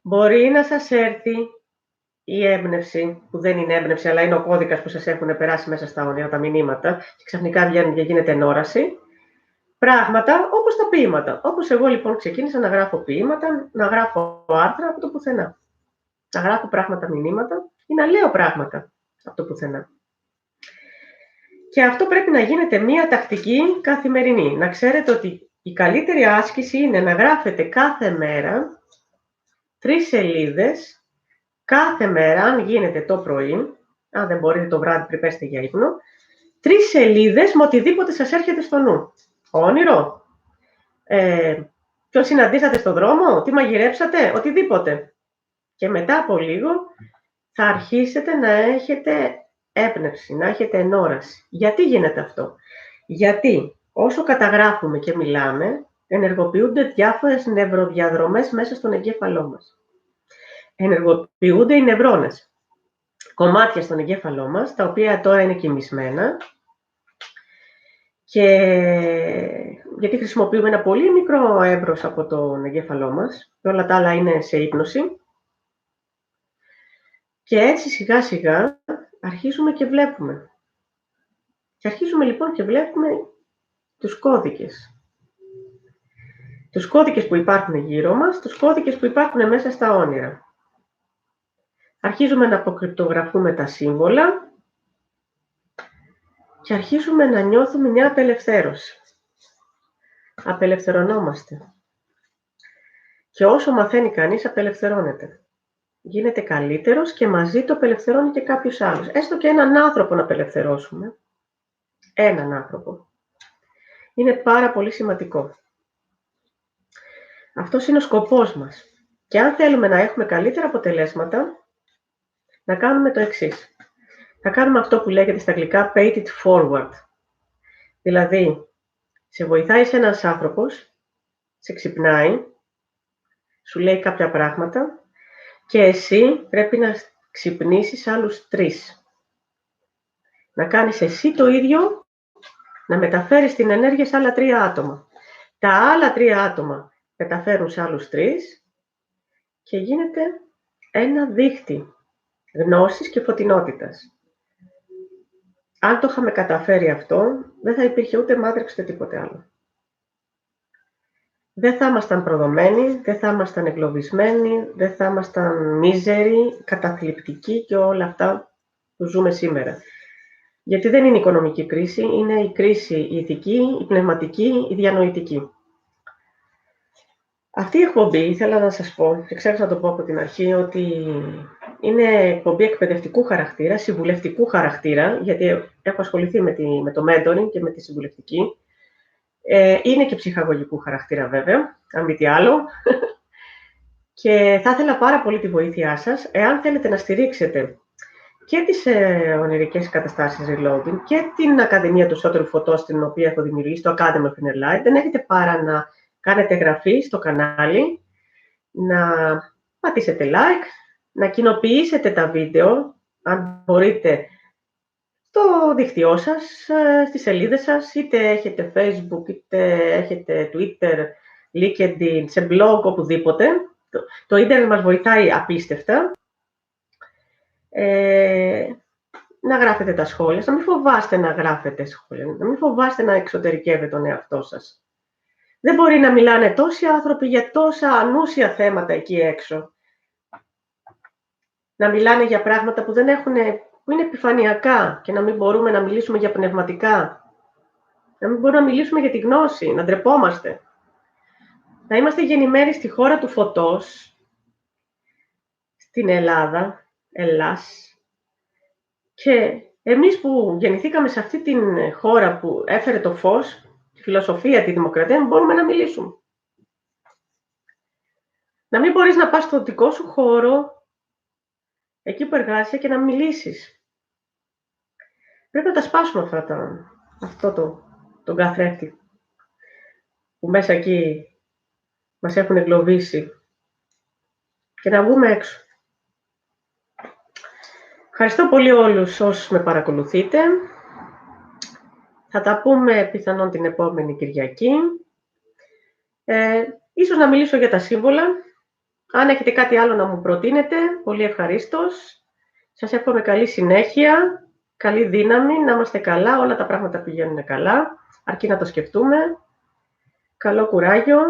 μπορεί να σας έρθει η έμπνευση, που δεν είναι έμπνευση, αλλά είναι ο κώδικας που σας έχουν περάσει μέσα στα όνειρα, τα μηνύματα, και ξαφνικά βγαίνουν και γίνεται ενόραση. Πράγματα όπως τα ποίηματα. Όπως εγώ λοιπόν ξεκίνησα να γράφω ποίηματα, να γράφω άρθρα από το πουθενά. Να γράφω πράγματα, μηνύματα ή να λέω πράγματα από το πουθενά. Και αυτό πρέπει να γίνεται μία τακτική καθημερινή. Να ξέρετε ότι η καλύτερη άσκηση είναι να γράφετε κάθε μέρα 3 σελίδες, κάθε μέρα, αν γίνεται το πρωί, αν δεν μπορείτε το βράδυ πριν πέσετε για ύπνο, 3 σελίδες με οτιδήποτε σας έρχεται στο νου. Όνειρο, ποιον συναντήσατε στο δρόμο, τι μαγειρέψατε, οτιδήποτε. Και μετά από λίγο θα αρχίσετε να έχετε έμπνευση, να έχετε ενόραση. Γιατί γίνεται αυτό? Γιατί όσο καταγράφουμε και μιλάμε, ενεργοποιούνται διάφορες νευροδιαδρομές μέσα στον εγκέφαλό μας. Ενεργοποιούνται οι νευρώνες, κομμάτια στον εγκέφαλό μας, τα οποία τώρα είναι κοιμισμένα, και γιατί χρησιμοποιούμε ένα πολύ μικρό έμπρος από τον εγκέφαλό μας, και όλα τα άλλα είναι σε ύπνωση. Και έτσι σιγά σιγά αρχίζουμε και βλέπουμε. Και αρχίζουμε λοιπόν και βλέπουμε τους κώδικες. Τους κώδικες που υπάρχουν γύρω μας, τους κώδικες που υπάρχουν μέσα στα όνειρα. Αρχίζουμε να αποκρυπτογραφούμε τα σύμβολα και αρχίζουμε να νιώθουμε μια απελευθέρωση. Απελευθερωνόμαστε. Και όσο μαθαίνει κανείς, απελευθερώνεται. Γίνεται καλύτερος και μαζί το απελευθερώνει και κάποιος άλλος. Έστω και έναν άνθρωπο να απελευθερώσουμε. Έναν άνθρωπο. Είναι πάρα πολύ σημαντικό. Αυτός είναι ο σκοπός μας. Και αν θέλουμε να έχουμε καλύτερα αποτελέσματα, να κάνουμε το εξής. Θα κάνουμε αυτό που λέγεται στα αγγλικά pay it forward. Δηλαδή, σε βοηθάει ένας άνθρωπος, σε ξυπνάει, σου λέει κάποια πράγματα και εσύ πρέπει να ξυπνήσεις άλλους 3. Να κάνεις εσύ το ίδιο, να μεταφέρεις την ενέργεια σε άλλα 3 άτομα. Τα άλλα 3 άτομα μεταφέρουν σε άλλους 3 και γίνεται ένα δίχτυ γνώσης και φωτεινότητας. Αν το είχαμε καταφέρει αυτό, δεν θα υπήρχε ούτε μάτριξ ούτε τίποτε άλλο. Δεν θα ήμασταν προδομένοι, δεν θα ήμασταν εγκλωβισμένοι, δεν θα ήμασταν μίζεροι, καταθλιπτικοί και όλα αυτά που ζούμε σήμερα. Γιατί δεν είναι η οικονομική κρίση, είναι η κρίση η ηθική, η πνευματική, η διανοητική. Αυτή η εκπομπή, ήθελα να σας πω, και ξέχασα να το πω από την αρχή, ότι είναι εκπομπή εκπαιδευτικού χαρακτήρα, συμβουλευτικού χαρακτήρα, γιατί έχω ασχοληθεί με το mentoring και με τη συμβουλευτική. Είναι και ψυχαγωγικού χαρακτήρα βέβαια, αν μη τι άλλο. Και θα ήθελα πάρα πολύ τη βοήθειά σας, εάν θέλετε να στηρίξετε και τις ονειρικές καταστάσεις Reloading και την Ακαδημία του Σώτερου Φωτός, την οποία έχω δημιουργήσει, το Academy of Inner Light. Δεν έχετε παρά να κάνετε εγγραφή στο κανάλι, να πατήσετε like, να κοινοποιήσετε τα βίντεο, αν μπορείτε, στο δίκτυό σας, στις σελίδες σας, είτε έχετε Facebook, είτε έχετε Twitter, LinkedIn, σε blog, οπουδήποτε. Το ίντερνετ μας βοηθάει απίστευτα. Να γράφετε τα σχόλια, να μην φοβάστε να γράφετε σχόλια, να μην φοβάστε να εξωτερικεύετε τον εαυτό σας. Δεν μπορεί να μιλάνε τόσοι άνθρωποι για τόσα ανούσια θέματα εκεί έξω. Να μιλάνε για πράγματα που είναι επιφανειακά και να μην μπορούμε να μιλήσουμε για πνευματικά. Να μην μπορούμε να μιλήσουμε για τη γνώση, να ντρεπόμαστε. Να είμαστε γεννημένοι στη χώρα του φωτός, στην Ελλάδα, Ελλάς, και εμείς που γεννηθήκαμε σε αυτή την χώρα που έφερε το φως, τη φιλοσοφία, τη δημοκρατία, δεν μπορούμε να μιλήσουμε. Να μην μπορείς να πας στο δικό σου χώρο, εκεί που εργάζεσαι, και να μιλήσεις. Πρέπει να τα σπάσουμε τον καθρέφτη που μέσα εκεί μας έχουν εγκλωβίσει και να βγούμε έξω. Ευχαριστώ πολύ όλους όσους με παρακολουθείτε. Θα τα πούμε πιθανόν την επόμενη Κυριακή. Ίσως να μιλήσω για τα σύμβολα. Αν έχετε κάτι άλλο να μου προτείνετε, πολύ ευχαρίστως. Σας εύχομαι καλή συνέχεια, καλή δύναμη, να είμαστε καλά, όλα τα πράγματα πηγαίνουν καλά, αρκεί να το σκεφτούμε. Καλό κουράγιο,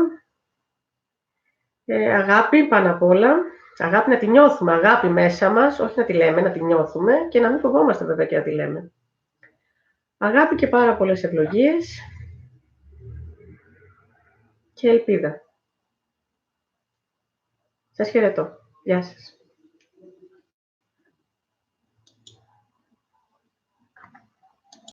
αγάπη πάνω απ' όλα. Αγάπη να τη νιώθουμε, αγάπη μέσα μας, όχι να τη λέμε, να τη νιώθουμε και να μην φοβόμαστε βέβαια και να τη λέμε. Αγάπη και πάρα πολλές ευλογίες και ελπίδα. Σας χαιρετώ. Γεια σας.